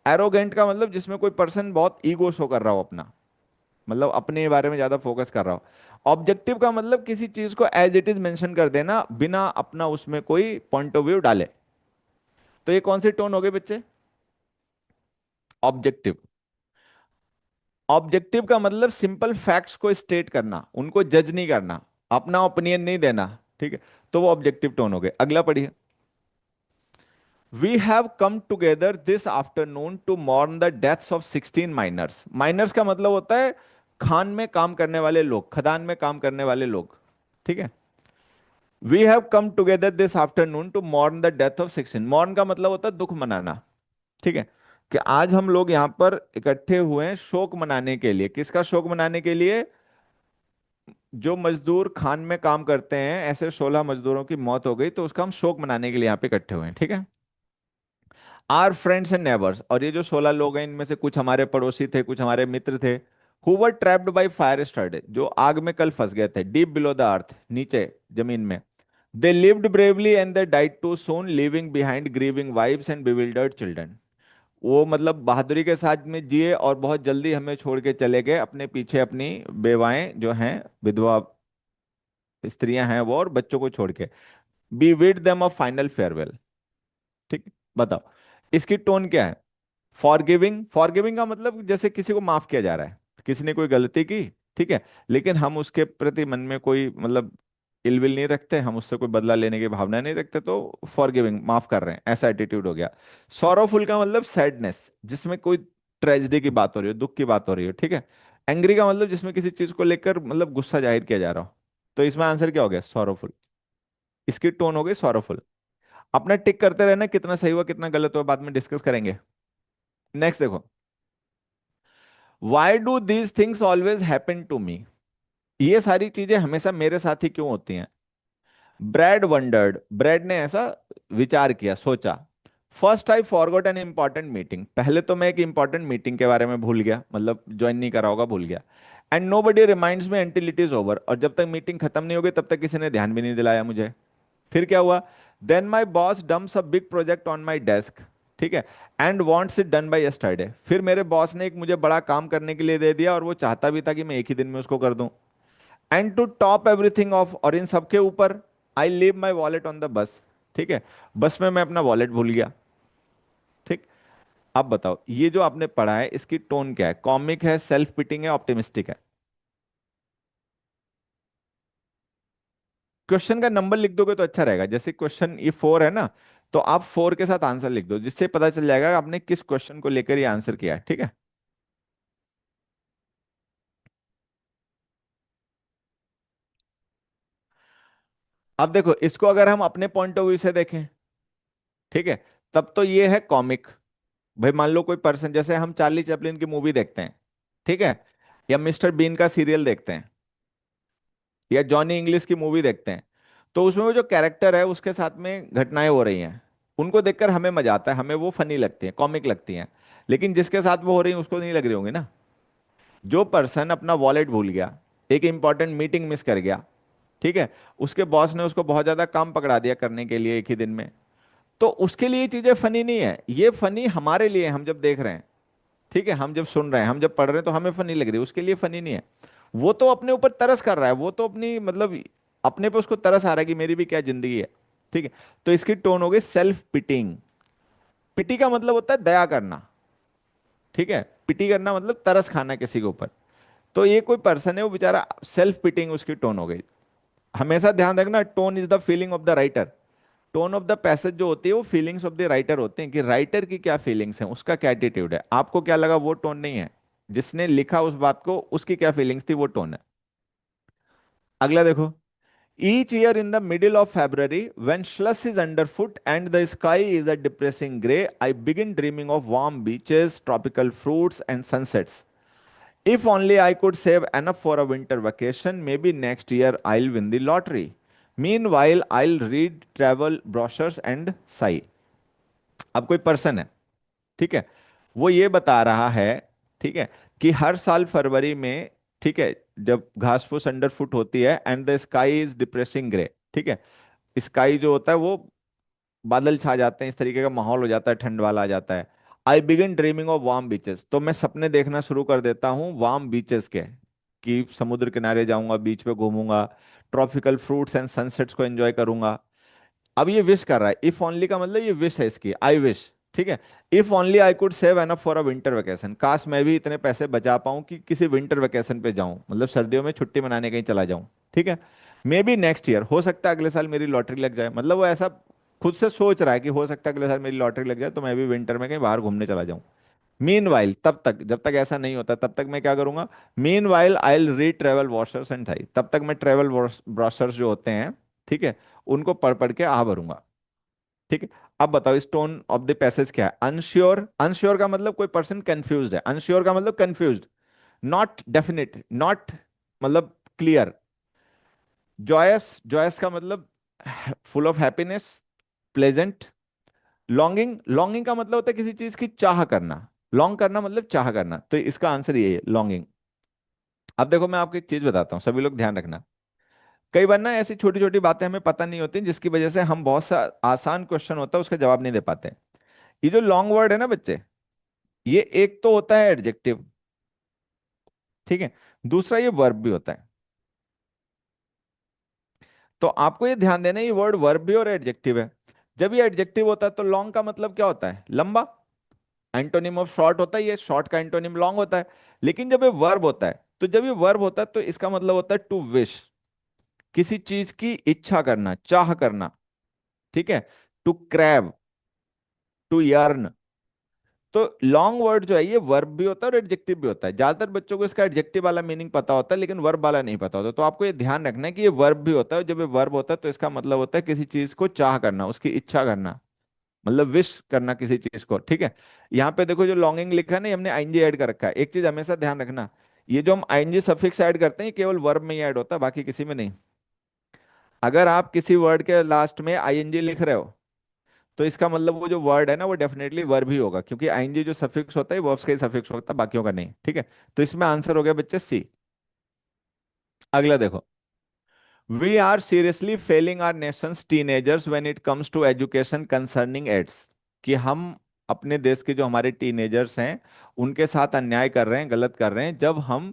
एरोगेंट का मतलब जिसमें कोई पर्सन बहुत ईगो शो कर रहा हो अपना, मतलब अपने बारे में ज्यादा फोकस कर रहा हो। ऑब्जेक्टिव का मतलब किसी चीज को एज इट इज मेंशन कर देना, बिना अपना उसमें कोई पॉइंट ऑफ व्यू डाले। तो ये कौन सी टोन हो गई बच्चे? ऑब्जेक्टिव। ऑब्जेक्टिव का मतलब सिंपल फैक्ट्स को स्टेट करना, उनको जज नहीं करना, अपना ओपिनियन नहीं देना, ठीक है। तो वो ऑब्जेक्टिव टोन हो गए। अगला पढ़िए। We have come together this afternoon to mourn the deaths of 16 miners. Miners का मतलब होता है खान में काम करने वाले लोग, खदान में काम करने वाले लोग, ठीक है। We have come together this afternoon to mourn the death of 16। Mourn का मतलब होता है दुख मनाना, ठीक है, कि आज हम लोग यहाँ पर इकट्ठे हुए हैं शोक मनाने के लिए। किसका शोक मनाने के लिए? जो मजदूर खान में काम करते हैं, ऐसे 16 मजदूरों की मौत हो गई, तो उसका हम शोक मनाने के लिए यहाँ पे इकट्ठे हुए हैं, ठीक है। आर फ्रेंड्स एंड नेबर्स, और ये जो 16 लोग हैं, इनमें से कुछ हमारे पड़ोसी थे, कुछ हमारे मित्र थे। Who were trapped by fire yesterday, जो आग में कल फंस गए थे, डीप बिलो द अर्थ, नीचे जमीन में। They lived bravely and they died too soon, living behind grieving wives and bewildered children. वो मतलब बहादुरी के साथ में जिए और बहुत जल्दी हमें छोड़ के चले गए, अपने पीछे अपनी बेवाएं जो हैं, विधवा स्त्रियां हैं वो, और बच्चों को छोड़ के। We bid them a final farewell, ठीक। बताओ, इसकी टोन क्या है? फॉरगिविंग। फॉरगिविंग का मतलब जैसे किसी को माफ किया जा रहा है, किसी ने कोई गलती की, ठीक है, लेकिन हम उसके प्रति मन में कोई मतलब इलविल नहीं रखते, हम उससे कोई बदला लेने की भावना नहीं रखते, तो फॉरगिविंग, माफ कर रहे हैं, ऐसा एटीट्यूड हो गया। सॉरोफुल का मतलब सैडनेस, जिसमें कोई ट्रेजेडी की बात हो रही हो, दुख की बात हो रही हो, ठीक है। एंग्री का मतलब जिसमें किसी चीज को लेकर मतलब गुस्सा जाहिर किया जा रहा हो। तो इसमें आंसर क्या हो गया? सॉरोफुल। इसकी टोन हो गई सॉरोफुल। अपना टिक करते रहना, कितना सही हुआ कितना गलत हुआ बाद में डिस्कस करेंगे। नेक्स्ट देखो। Why do these things always happen to me. ये सारी चीजें हमेशा मेरे साथ ही क्यों होती हैं? ब्रैड वंडर्ड, ब्रैड ने ऐसा विचार किया, सोचा। First I forgot an important meeting, पहले तो मैं एक इंपॉर्टेंट मीटिंग के बारे में भूल गया, मतलब ज्वाइन नहीं करा होगा, भूल गया। And nobody reminds me until it is over, और जब तक मीटिंग खत्म नहीं होगी तब तक किसी ने ध्यान भी नहीं दिलाया मुझे। फिर क्या हुआ? Then my boss dumps a big project on my desk, ठीक है, and wants it done by yesterday. फिर मेरे बॉस ने एक मुझे बड़ा काम करने के लिए दे दिया और वो चाहता भी था कि मैं एक ही दिन में उसको कर दूं। And to top everything off, और इन सबके ऊपर, I leave my wallet on the bus, ठीक है, बस में मैं अपना वॉलेट भूल गया। ठीक। अब बताओ ये जो आपने पढ़ा है इसकी टोन क्या है, कॉमिक है, सेल्फ पिटिंग है, ऑप्टिमिस्टिक है? क्वेश्चन का नंबर लिख दोगे तो अच्छा रहेगा, जैसे क्वेश्चन ये 4 है ना, तो आप 4 के साथ आंसर लिख दो, जिससे पता चल जाएगा कि आपने किस क्वेश्चन को लेकर ये आंसर किया है। ठीक है। अब देखो इसको अगर हम अपने पॉइंट ऑफ व्यू से देखें, ठीक है, तब तो ये है कॉमिक। भाई मान लो कोई पर्सन, जैसे हम चार्ली चैपलिन की मूवी देखते हैं, ठीक है, या मिस्टर बीन का सीरियल देखते हैं, या जॉनी इंग्लिश की मूवी देखते हैं, तो उसमें वो जो कैरेक्टर है उसके साथ में घटनाएं हो रही हैं, उनको देखकर हमें मजा आता है, हमें वो फनी लगती है, कॉमिक लगती हैं। लेकिन जिसके साथ वो हो रही है उसको नहीं लग रही होंगी ना। जो पर्सन अपना वॉलेट भूल गया, एक इंपॉर्टेंट मीटिंग मिस कर गया, ठीक है, उसके बॉस ने उसको बहुत ज्यादा काम पकड़ा दिया करने के लिए एक ही दिन में, तो उसके लिए ये चीजें फनी नहीं है, ये फनी हमारे लिए है, हम जब देख रहे हैं, ठीक है, हम जब सुन रहे हैं, हम जब पढ़ रहे हैं तो हमें फनी लग रही है, उसके लिए फनी नहीं है। वो तो अपने ऊपर तरस कर रहा है, वो तो अपनी मतलब अपने पे उसको तरस आ रहा है कि मेरी भी क्या जिंदगी है। ठीक है। तो इसकी टोन हो गई सेल्फ पिटिंग। पिटी का मतलब होता है दया करना, ठीक है, पिटी करना मतलब तरस खाना किसी के ऊपर। तो ये कोई पर्सन है वो बेचारा सेल्फ पिटिंग उसकी टोन हो गई। हमेशा ध्यान रखना, tone is the feeling of the writer. Tone of the passage जो होती है वो फीलिंग्स ऑफ द राइटर होते हैं, कि राइटर की क्या फीलिंग्स हैं, उसका क्या एटीट्यूड है, आपको क्या लगा वो टोन नहीं है, जिसने लिखा उस बात को उसकी क्या फीलिंग्स थी वो टोन है। अगला देखो, each year in the middle of February when slush is underfoot and the sky is a depressing gray, I begin dreaming of warm beaches, tropical fruits and sunsets. If only I could save enough for a winter vacation, maybe next year I'll win the lottery. Meanwhile, I'll read travel brochures and sigh. अब कोई पर्सन है, ठीक है, वो ये बता रहा है, ठीक है, कि हर साल फरवरी में, ठीक है, जब घास फूस अंडर फुट होती है and the sky is depressing grey, ठीक है, स्काई जो होता है वो बादल छा जाते हैं, इस तरीके का माहौल हो जाता है, ठंड वाला आ जाता है। I begin dreaming of warm beaches, तो मैं सपने देखना शुरू कर देता हूँ वार्म बीचेस के, कि समुद्र किनारे जाऊंगा, बीच पे घूमूंगा, ट्रॉपिकल फ्रूट्स एंड सनसेट्स को एंजॉय करूंगा। अब ये विश कर रहा है, इफ ओनली का मतलब ये विश है इसकी, आई विश, ठीक है, if only I could save enough for a winter vacation, काश मैं भी इतने पैसे बचा पाऊं कि किसी विंटर वेकेशन पे जाऊं, मतलब सर्दियों में छुट्टी मनाने कहीं चला जाऊं। ठीक है। मे बी नेक्स्ट ईयर, हो सकता है अगले साल मेरी लॉटरी लग जाए, मतलब वो ऐसा खुद से सोच रहा है कि हो सकता है अगले साल मेरी लॉटरी लग जाए तो मैं भी विंटर में कहीं बाहर घूमने चला जाऊं। मीन वाइल, तब तक, जब तक ऐसा नहीं होता तब तक मैं क्या करूंगा, meanwhile I will read travel washers and Thai, तब तक मैं ट्रेवल ब्रोशर्स जो होते हैं, ठीक है, उनको पढ़ पढ़ के भरूंगा। ठीक है। अब बताओ इस टोन ऑफ द पैसेज क्या है, अनश्योर। अनश्योर का मतलब कोई पर्सन कंफ्यूज्ड है, अनश्योर का मतलब कंफ्यूज्ड, नॉट डेफिनेट, नॉट मतलब क्लियर। जॉयस, जॉयस का मतलब full of happiness, pleasant. Longing, longing का मतलब होता है किसी चीज की चाह करना, लॉन्ग करना मतलब चाह करना, तो इसका आंसर ये है लॉन्गिंग। अब देखो मैं आपको एक चीज बताता हूँ, सभी लोग ध्यान रखना। कई बार ना ऐसी छोटी छोटी बातें हमें पता नहीं होती जिसकी वजह से हम बहुत सा आसान क्वेश्चन होता है उसका जवाब नहीं दे पाते। ये जो लॉन्ग वर्ड है ना बच्चे, ये एक तो होता है एडजेक्टिव, ठीक है, दूसरा ये वर्ब भी होता है। तो आपको ये ध्यान देना, ये वर्ड वर्ब भी और एडजेक्टिव है। जब ये एडजेक्टिव होता है तो लॉन्ग का मतलब क्या होता है, लंबा, एंटोनिम ऑफ शॉर्ट होता है, ये शॉर्ट का एंटोनिम लॉन्ग होता है। लेकिन जब ये वर्ब होता है, तो जब ये वर्ब होता है तो इसका मतलब होता है टू विश, किसी चीज की इच्छा करना, चाह करना, ठीक है, टू क्रैव, टू यर्न। तो लॉन्ग वर्ड जो है ये वर्ब भी होता है और एडजेक्टिव भी होता है। ज्यादातर बच्चों को इसका एडजेक्टिव वाला मीनिंग पता होता है लेकिन वर्ब वाला नहीं पता होता, तो आपको ये ध्यान रखना है कि ये वर्ब भी होता है। जब ये वर्ब होता है तो इसका मतलब होता है किसी चीज को चाह करना, उसकी इच्छा करना, मतलब विश करना किसी चीज को। ठीक है। यहाँ पे देखो जो लॉन्गिंग लिखा है ना, ये हमने आईएनजी ऐड कर रखा है। एक चीज हमेशा ध्यान रखना, ये जो हम आईएनजी सफिक्स ऐड करते हैं ये केवल वर्ब में ही ऐड होता है, बाकी किसी में नहीं। अगर आप किसी वर्ड के लास्ट में आईएनजी लिख रहे हो तो इसका मतलब वो जो वर्ड है ना वो डेफिनेटली वर्ब ही होगा, क्योंकि आईएनजी जो सफिक्स होता है वर्ब्स का ही सफिक्स होता है, बाकियों का नहीं। ठीक है। तो इसमें आंसर हो गया बच्चे सी। अगला देखो, we are seriously failing our nation's teenagers when it comes to education concerning AIDS, कि हम अपने देश के जो हमारे टीनेजर्स हैं उनके साथ अन्याय कर रहे हैं, गलत कर रहे हैं जब हम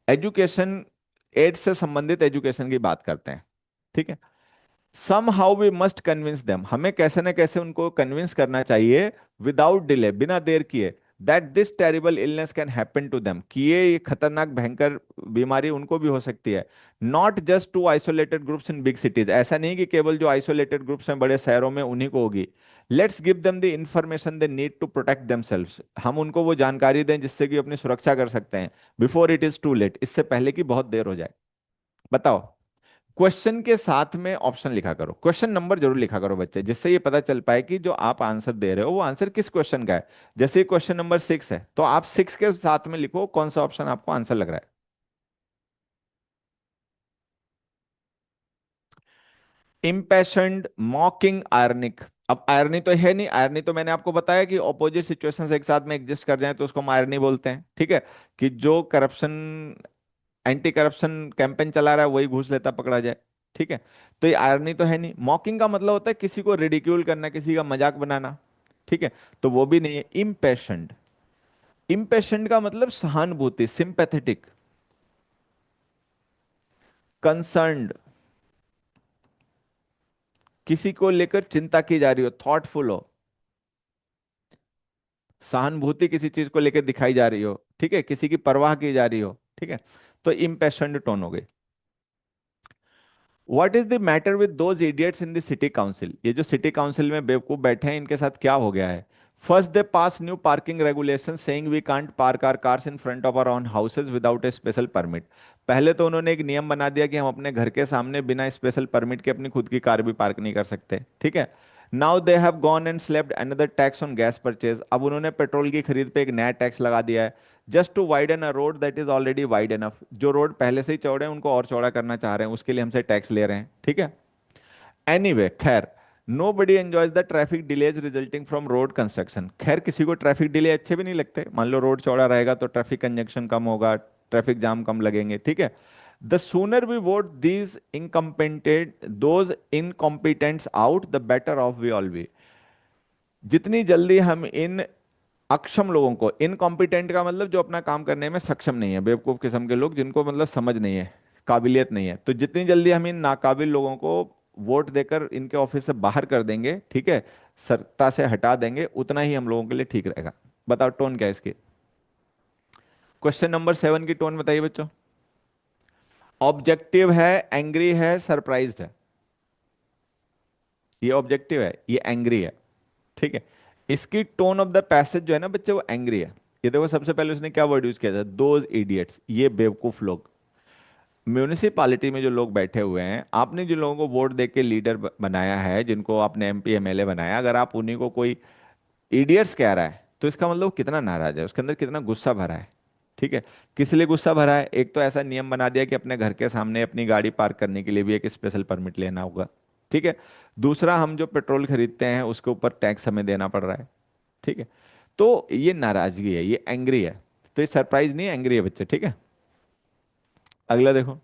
एजुकेशन, एड्स से संबंधित एजुकेशन की बात करते हैं। ठीक है, somehow we must convince them, हमें कैसे ना कैसे उनको कन्विंस करना चाहिए विदाउट डिले, बिना देर किए, that this terrible illness can happen to them, कि ये खतरनाक भयंकर बीमारी उनको भी हो सकती है। Not just to isolated groups in big cities, ऐसा नहीं कि केवल जो आइसोलेटेड ग्रुप्स हैं बड़े शहरों में उन्हीं को होगी। Let's give them the information they need to protect themselves, हम उनको वो जानकारी दें जिससे कि अपनी सुरक्षा कर सकते हैं, before it is too late, इससे पहले कि बहुत देर हो जाए। बताओ, क्वेश्चन के साथ में ऑप्शन लिखा करो, क्वेश्चन नंबर जरूर लिखा करो बच्चे, जिससे ये पता चल पाए कि जो आप आंसर दे रहे हो वो आंसर किस क्वेश्चन का है। जैसे क्वेश्चन नंबर 6 है तो आप 6 के साथ में लिखो कौन सा ऑप्शन आपको आंसर लग रहा है। इम्पैशन्ड, मॉकिंग, आयरनिक। अब आयरनी तो है नहीं, आयरनी तो मैंने आपको बताया कि ऑपोजिट सिचुएशंस एक साथ में एग्जिस्ट कर जाए तो उसको हम आयरनी बोलते हैं। ठीक है, कि जो करप्शन, एंटी करप्शन कैंपेन चला रहा है वही घूस लेता पकड़ा जाए। ठीक है, तो ये आयरनी तो है नहीं। मॉकिंग का मतलब होता है किसी को रिडिक्यूल करना, किसी का मजाक बनाना। ठीक है, तो वो भी नहीं है। इम्पेशेंट, इम्पेशेंट का मतलब सहानुभूति, सिंपैथेटिक। कंसर्न्ड, किसी को लेकर चिंता की जा रही हो, थॉटफुल हो, सहानुभूति किसी चीज को लेकर दिखाई जा रही हो। ठीक है, किसी की परवाह की जा रही हो। ठीक है, तो इम्पेशेंट टोन हो गई। What is the matter with those idiots in the city council, ये जो सिटी काउंसिल में बेवकूफ बैठे हैं इनके साथ क्या हो गया है। First they pass new parking regulation saying we can't park our cars in front of our own houses without a special permit. पहले तो उन्होंने एक नियम बना दिया कि हम अपने घर के सामने बिना स्पेशल परमिट के अपनी खुद की कार भी पार्क नहीं कर सकते। ठीक है, now they have gone and slapped another tax on gas purchase, अब उन्होंने पेट्रोल की खरीद पे एक नया टैक्स लगा दिया है। Just to widen a road that is already wide enough, जो रोड पहले से ही चौड़े हैं उनको और चौड़ा करना चाह रहे हैं, उसके लिए हमसे टैक्स ले रहे हैं। ठीक है, एनीवे खैर, nobody enjoys the traffic delays resulting from road construction, खैर किसी को ट्रैफिक डिले अच्छे भी नहीं लगते। मान लो रोड चौड़ा रहेगा तो ट्रैफिक कंजक्शन कम होगा, ट्रैफिक जाम कम लगेंगे। ठीक है, the sooner we vote these incompetent those incompetents out the better off we all be, जितनी जल्दी हम इन अक्षम लोगों को, इनकॉम्पिटेंट का मतलब जो अपना काम करने में सक्षम नहीं है, बेवकूफ किस्म के लोग जिनको मतलब समझ नहीं है, काबिलियत नहीं है, तो जितनी जल्दी हम इन नाकाबिल लोगों को वोट देकर इनके ऑफिस से बाहर कर देंगे, ठीक है, सत्ता से हटा देंगे, उतना ही हम लोगों के लिए ठीक रहेगा। बताओ टोन क्या है इसकी। क्वेश्चन नंबर 7 की टोन बताइए बच्चों। ऑब्जेक्टिव है, एंग्री है, सरप्राइज्ड है। ये ऑब्जेक्टिव है, ये एंग्री है। ठीक है, इसकी टोन ऑफ द पैसेज जो है ना बच्चे वो एंग्री है। ये देखो सबसे पहले उसने क्या वर्ड यूज किया था, दोज इडियट्स, ये बेवकूफ लोग। म्यूनिसिपालिटी में जो लोग बैठे हुए हैं, आपने जिन लोगों को वोट दे के लीडर बनाया है, जिनको आपने एमपी एमएलए बनाया, अगर आप उन्हीं को कोई इडियट्स कह रहा है तो इसका मतलब वो कितना नाराज है, उसके अंदर कितना गुस्सा भरा है। ठीक है, किस लिए गुस्सा भरा है, एक तो ऐसा नियम बना दिया कि अपने घर के सामने अपनी गाड़ी पार्क करने के लिए भी एक स्पेशल परमिट लेना होगा। ठीक है, दूसरा हम जो पेट्रोल खरीदते हैं उसके ऊपर टैक्स हमें देना पड़ रहा है। ठीक है, तो ये नाराजगी है, ये एंग्री है। तो ये सरप्राइज नहीं, एंग्री है बच्चे। ठीक है, अगला देखो।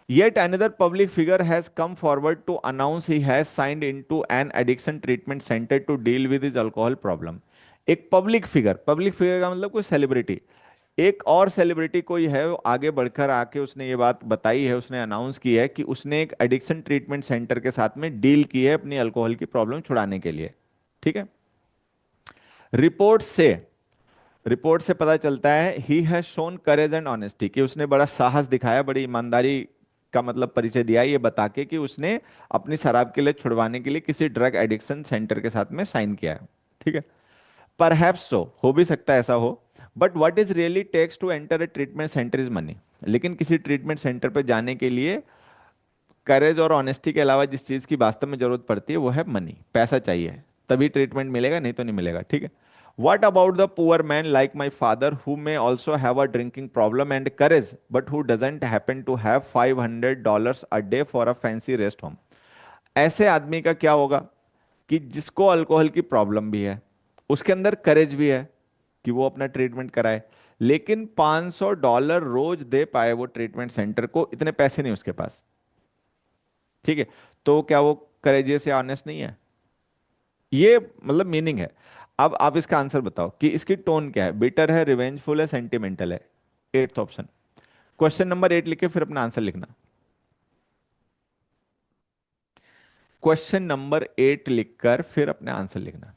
Yet another public figure has come forward to announce he has signed into an addiction treatment center to deal with his alcohol problem. एक पब्लिक फिगर का मतलब कोई सेलिब्रिटी, एक और सेलिब्रिटी कोई है वो आगे बढ़कर आके उसने ये बात बताई है, उसने अनाउंस की है कि उसने एक एडिक्शन ट्रीटमेंट सेंटर के साथ में डील की है अपनी अल्कोहल की प्रॉब्लम छुड़ाने के लिए। ठीक है, रिपोर्ट से रिपोर्ट से पता चलता है he has shown courage and honesty, कि उसने बड़ा साहस दिखाया, बड़ी ईमानदारी का मतलब परिचय दिया ये बता के कि उसने अपनी शराब के लिए छुड़वाने के लिए किसी ड्रग एडिक्शन सेंटर के साथ में साइन किया है। ठीक है, परहैप्स सो, हो भी सकता है ऐसा हो, but what is really takes to enter a treatment centre is money, लेकिन किसी ट्रीटमेंट सेंटर पर जाने के लिए करेज और ऑनेस्टी के अलावा जिस चीज की वास्तव में जरूरत पड़ती है वो है मनी, पैसा चाहिए, तभी ट्रीटमेंट मिलेगा, नहीं तो नहीं मिलेगा। ठीक है, what about the poor man like my father who may also have a drinking problem and courage but who doesn't happen to have $500 a day for a fancy rest home? ऐसे आदमी का क्या होगा कि जिसको अल्कोहल की प्रॉब्लम भी है, उसके अंदर करेज भी है कि वो अपना ट्रीटमेंट कराए, लेकिन $500 रोज दे पाए वो ट्रीटमेंट सेंटर को, इतने पैसे नहीं उसके पास। ठीक है, तो क्या वो करेजियस या ऑनेस्ट नहीं है? ये मतलब मीनिंग है। अब आप इसका आंसर बताओ कि इसकी टोन क्या है, बिटर है, रिवेंजफुल है, सेंटिमेंटल है? Eighth option. क्वेश्चन नंबर 8 लिख के फिर अपना आंसर लिखना। क्वेश्चन नंबर 8 लिखकर फिर अपने आंसर लिखना।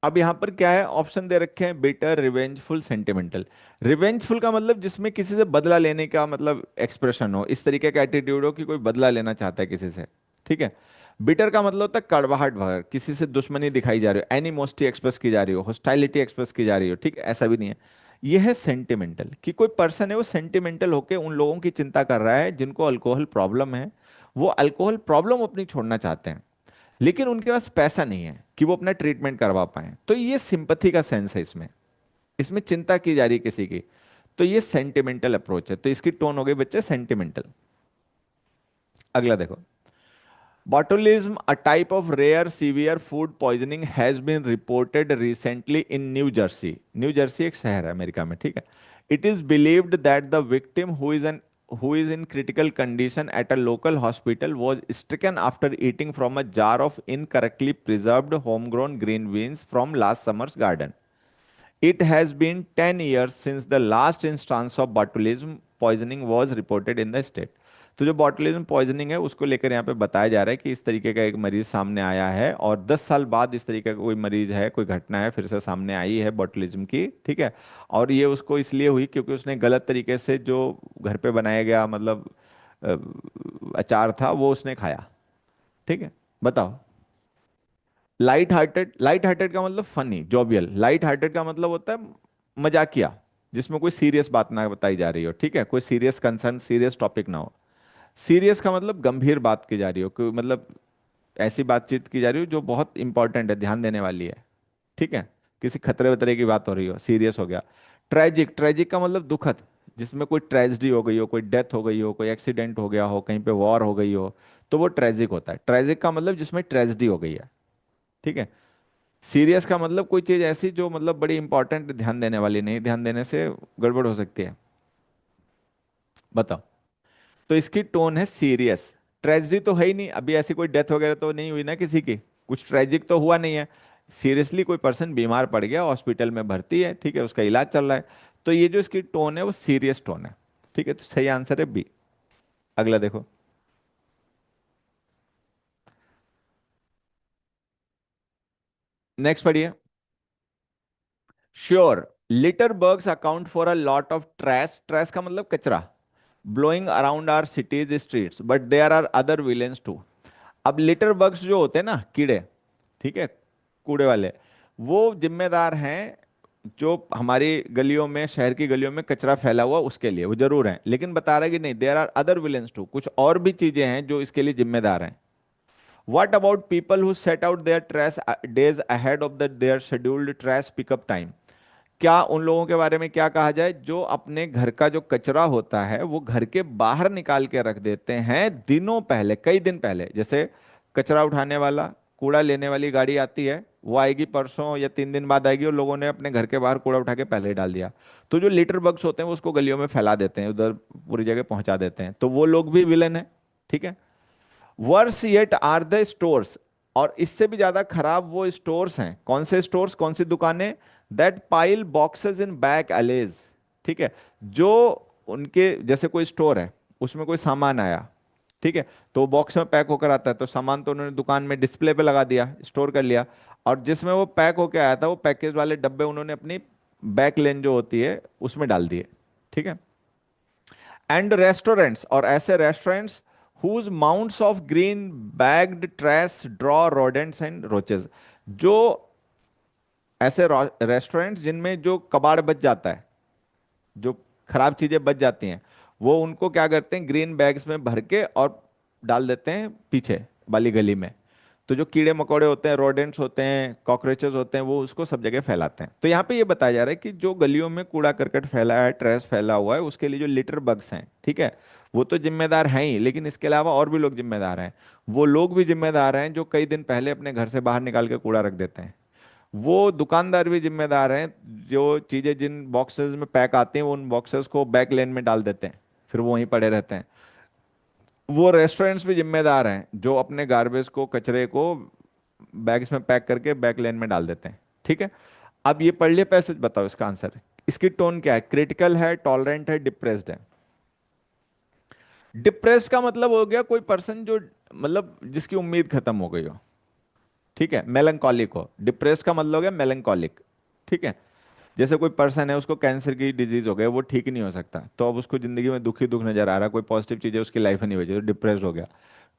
अब यहां पर क्या है, ऑप्शन दे रखे हैं, बिटर, रिवेंजफुल, सेंटिमेंटल। रिवेंजफुल का मतलब जिसमें किसी से बदला लेने का मतलब एक्सप्रेशन हो, इस तरीके का एटीट्यूड हो कि कोई बदला लेना चाहता है किसी से। ठीक है। बिटर का मतलब होता है कड़वाहट भर, किसी से दुश्मनी दिखाई जा रही हो, एनिमोसिटी एक्सप्रेस की जा रही हो, हॉस्टाइलिटी एक्सप्रेस की जा रही हो। ठीक है, ऐसा भी नहीं है। यह है सेंटिमेंटल, कि कोई पर्सन है वो सेंटिमेंटल होके उन लोगों की चिंता कर रहा है जिनको अल्कोहल प्रॉब्लम है। वो अल्कोहल प्रॉब्लम अपनी छोड़ना चाहते हैं, लेकिन उनके पास पैसा नहीं है कि वो अपना ट्रीटमेंट करवा पाए। तो ये सिंपथी का सेंस है इसमें, इसमें चिंता की जा रही है किसी की। तो ये सेंटिमेंटल अप्रोच है, तो इसकी टोन हो गई बच्चे सेंटिमेंटल। अगला देखो, botulism, a type of rare severe food poisoning, has been reported recently in New Jersey. New Jersey एक शहर है अमेरिका में, ठीक है। It is believed that the victim, who is in critical condition at a local hospital, was stricken after eating from a jar of incorrectly preserved homegrown green beans from last summer's garden. It has been 10 years since the last instance of botulism poisoning was reported in the state. तो जो बॉटुलिज्म पॉइजनिंग है उसको लेकर यहाँ पे बताया जा रहा है कि इस तरीके का एक मरीज सामने आया है, और 10 साल बाद इस तरीके का कोई मरीज है, कोई घटना है फिर से सामने आई है बॉटुलिज्म की। ठीक है। और ये उसको इसलिए हुई क्योंकि उसने गलत तरीके से जो घर पे बनाया गया मतलब अचार था वो उसने खाया। ठीक है। बताओ। लाइट हार्टेड, लाइट हार्टेड का मतलब फनी जोवियल, लाइट हार्टेड का मतलब होता है मजाकिया, जिसमें कोई सीरियस बात ना बताई जा रही हो। ठीक है, कोई सीरियस कंसर्न, सीरियस टॉपिक ना हो। सीरियस का मतलब गंभीर बात की जा रही हो, कोई मतलब ऐसी बातचीत की जा रही हो जो बहुत इंपॉर्टेंट है, ध्यान देने वाली है। ठीक है, किसी खतरे वतरे की बात हो रही हो, सीरियस हो गया। ट्रेजिक, ट्रेजिक का मतलब दुखद, जिसमें कोई ट्रेजिडी हो गई हो, कोई डेथ हो गई हो, कोई एक्सीडेंट हो गया हो, कहीं पे वॉर हो गई हो, तो वो ट्रेजिक होता है। ट्रेजिक का मतलब जिसमें ट्रेजिडी हो गई है। ठीक है। सीरियस का मतलब कोई चीज ऐसी जो मतलब बड़ी इंपॉर्टेंट, ध्यान देने वाली नहीं, ध्यान देने से गड़बड़ हो सकती है। बताओ। तो इसकी टोन है सीरियस। ट्रेजिडी तो है ही नहीं, अभी ऐसी कोई डेथ वगैरह तो नहीं हुई ना किसी की, कुछ ट्रेजिक तो हुआ नहीं है। सीरियसली कोई पर्सन बीमार पड़ गया, हॉस्पिटल में भर्ती है, ठीक है, उसका इलाज चल रहा है। तो ये जो इसकी टोन है वो सीरियस टोन है। ठीक है, तो सही आंसर है बी। अगला देखो, नेक्स्ट पढ़िए। Sure, litterbugs account for a lot of trash, trash का मतलब कचरा, blowing around our cities streets, but there are other villains too. अब लिटर बग्स जो होते हैं ना, कीड़े, ठीक है, कूड़े वाले, वो जिम्मेदार हैं जो हमारी गलियों में, शहर की गलियों में कचरा फैला हुआ उसके लिए, वो जरूर हैं, लेकिन बता रहा है कि नहीं, there are other villains too, कुछ और भी चीजें हैं जो इसके लिए जिम्मेदार हैं। What about people who set out their trash days ahead of their scheduled trash pickup time? क्या उन लोगों के बारे में क्या कहा जाए जो अपने घर का जो कचरा होता है वो घर के बाहर निकाल के रख देते हैं दिनों पहले, कई दिन पहले। जैसे कचरा उठाने वाला, कूड़ा लेने वाली गाड़ी आती है, वो आएगी परसों या 3 दिन बाद आएगी, और लोगों ने अपने घर के बाहर कूड़ा उठा के पहले ही डाल दिया। तो जो लिटर बग्स होते हैं वो उसको गलियों में फैला देते हैं, उधर पूरी जगह पहुंचा देते हैं, तो वो लोग भी विलन है। ठीक है। Worse yet are the stores, और इससे भी ज्यादा खराब वो स्टोर्स हैं। कौन से स्टोर्स, कौन सी दुकानें? That pile boxes in back alleged. ठीक है, जो उनके जैसे कोई स्टोर है, उसमें कोई सामान आया, ठीक है, तो बॉक्स में पैक होकर आता है, तो सामान तो उन्होंने दुकान में डिस्प्ले पे लगा दिया, स्टोर कर लिया, और जिसमें वो पैक होकर आया था वो पैकेज वाले डब्बे उन्होंने अपनी बैक लेन जो होती है उसमें डाल दिए। ठीक है। एंड रेस्टोरेंट्स, और ऐसे restaurants whose mounds of green bagged trash draw rodents and roaches, जो ऐसे रेस्टोरेंट्स जिनमें जो कबाड़ बच जाता है, जो खराब चीजें बच जाती हैं, वो उनको क्या करते हैं, ग्रीन बैग्स में भर के और डाल देते हैं पीछे वाली गली में। तो जो कीड़े मकोड़े होते हैं, रोडेंट्स होते हैं, कॉकरोचेस होते हैं, वो उसको सब जगह फैलाते हैं। तो यहाँ पे ये बताया जा रहा है कि जो गलियों में कूड़ा करकट फैला है, ट्रैश फैला हुआ है, उसके लिए जो लिटर बग्स हैं, ठीक है, वो तो जिम्मेदार हैं ही, लेकिन इसके अलावा और भी लोग जिम्मेदार हैं। वो लोग भी जिम्मेदार हैं जो कई दिन पहले अपने घर से बाहर निकाल के कूड़ा रख देते हैं। वो दुकानदार भी जिम्मेदार हैं, जो चीजें जिन बॉक्सेस में पैक आती हैं वो उन बॉक्सेस को बैक लेन में डाल देते हैं, फिर वो वहीं पड़े रहते हैं। वो रेस्टोरेंट्स भी जिम्मेदार हैं जो अपने गार्बेज को, कचरे को बैग्स में पैक करके बैक लेन में डाल देते हैं। ठीक है, अब ये पढ़ लिए पैसेज, बताओ इसका आंसर। इसकी टोन क्या है? क्रिटिकल है, टॉलरेंट है, डिप्रेस्ड है? डिप्रेस्ड का मतलब हो गया कोई पर्सन जो, मतलब जिसकी उम्मीद खत्म हो गई हो। ठीक है, मेलंकॉलिक हो। डिप्रेस्ड का मतलब हो गया मेलंकॉलिक। ठीक है, जैसे कोई पर्सन है उसको कैंसर की डिजीज हो गया, वो ठीक नहीं हो सकता, तो अब उसको जिंदगी में दुख ही दुख नजर आ रहा, कोई पॉजिटिव चीजें उसकी लाइफ में नहीं हुई, तो डिप्रेस्ड हो गया।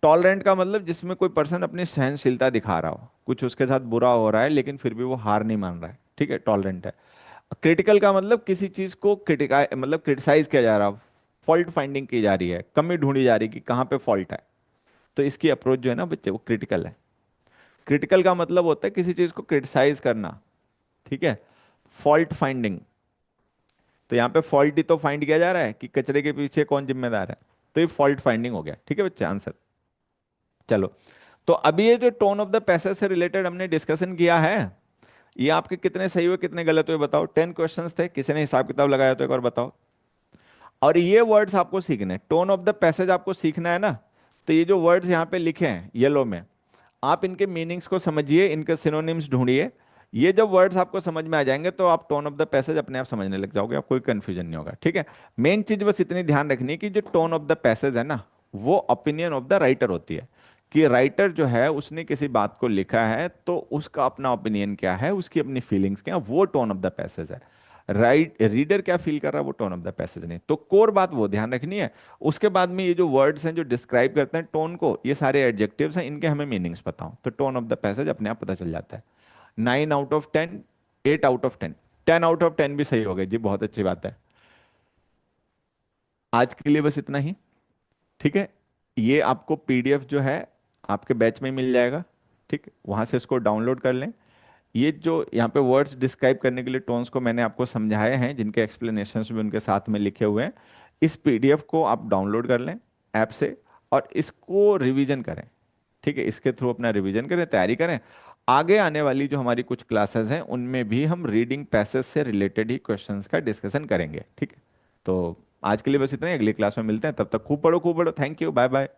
टॉलरेंट का मतलब जिसमें कोई पर्सन अपनी सहनशीलता दिखा रहा हो, कुछ उसके साथ बुरा हो रहा है लेकिन फिर भी वो हार नहीं मान रहा है। ठीक है, टॉलरेंट है। क्रिटिकल का मतलब किसी चीज को मतलब क्रिटिसाइज किया जा रहा, फॉल्ट फाइंडिंग की जा रही है, कमी ढूंढी जा रही है कि कहाँ पे फॉल्ट है, तो इसकी अप्रोच जो है ना बच्चे, वो क्रिटिकल है। क्रिटिकल का मतलब होता है किसी चीज को क्रिटिसाइज करना। ठीक है, फॉल्ट फाइंडिंग, तो यहाँ पे फॉल्ट ही तो फाइंड किया जा रहा है कि कचरे के पीछे कौन जिम्मेदार है, तो ये फॉल्ट फाइंडिंग हो गया। ठीक है बच्चे, आंसर। चलो, तो अभी ये जो टोन ऑफ द पैसेज से रिलेटेड हमने डिस्कशन किया है, ये आपके कितने सही हुए कितने गलत हुए बताओ। 10 क्वेश्चंस थे, किसी ने हिसाब किताब लगाया तो एक बार बताओ। और ये वर्ड्स आपको सीखने हैं, टोन ऑफ द पैसेज आपको सीखना है ना, तो ये जो वर्ड्स यहाँ पे लिखे हैं येलो में, आप इनके मीनिंग्स को समझिए, इनके सिनोनिम्स ढूंढिए। ये जब वर्ड्स आपको समझ में आ जाएंगे तो आप टोन ऑफ द पैसेज अपने आप समझने लग जाओगे, आप कोई कंफ्यूजन नहीं होगा। ठीक है, मेन चीज बस इतनी ध्यान रखनी है कि जो टोन ऑफ द पैसेज है ना, वो ओपिनियन ऑफ द राइटर होती है, कि राइटर जो है उसने किसी बात को लिखा है तो उसका अपना ओपिनियन क्या है, उसकी अपनी फीलिंग्स क्या है, वो टोन ऑफ द पैसेज है। रीडर क्या फील कर रहा है वो टोन ऑफ द पैसेज नहीं, तो कोर बात वो ध्यान रखनी है। उसके बाद में ये जो वर्ड्स हैं जो डिस्क्राइब करते हैं टोन को, ये सारे एडजेक्टिव्स हैं, इनके हमें मीनिंग्स पता हो तो टोन ऑफ द पैसेज अपने आप पता चल जाता है। 9 out of 10, 8 out of 10, 10 out of 10 भी सही हो गए जी, बहुत अच्छी बात है। आज के लिए बस इतना ही। ठीक है, ये आपको पीडीएफ जो है आपके बैच में ही मिल जाएगा। ठीक, वहां से इसको डाउनलोड कर लें। ये जो यहाँ पे वर्ड्स डिस्क्राइब करने के लिए टोन्स को मैंने आपको समझाए हैं, जिनके एक्सप्लेनेशंस भी उनके साथ में लिखे हुए हैं, इस पीडीएफ को आप डाउनलोड कर लें ऐप से और इसको रिवीजन करें। ठीक है, इसके थ्रू अपना रिवीजन करें, तैयारी करें। आगे आने वाली जो हमारी कुछ क्लासेस हैं उनमें भी हम रीडिंग पैसेज से रिलेटेड ही क्वेश्चंस का डिस्कशन करेंगे। ठीक है, तो आज के लिए बस इतना ही, अगली क्लास में मिलते हैं, तब तक खूब पढ़ो खूब पढ़ो। Thank you, bye bye.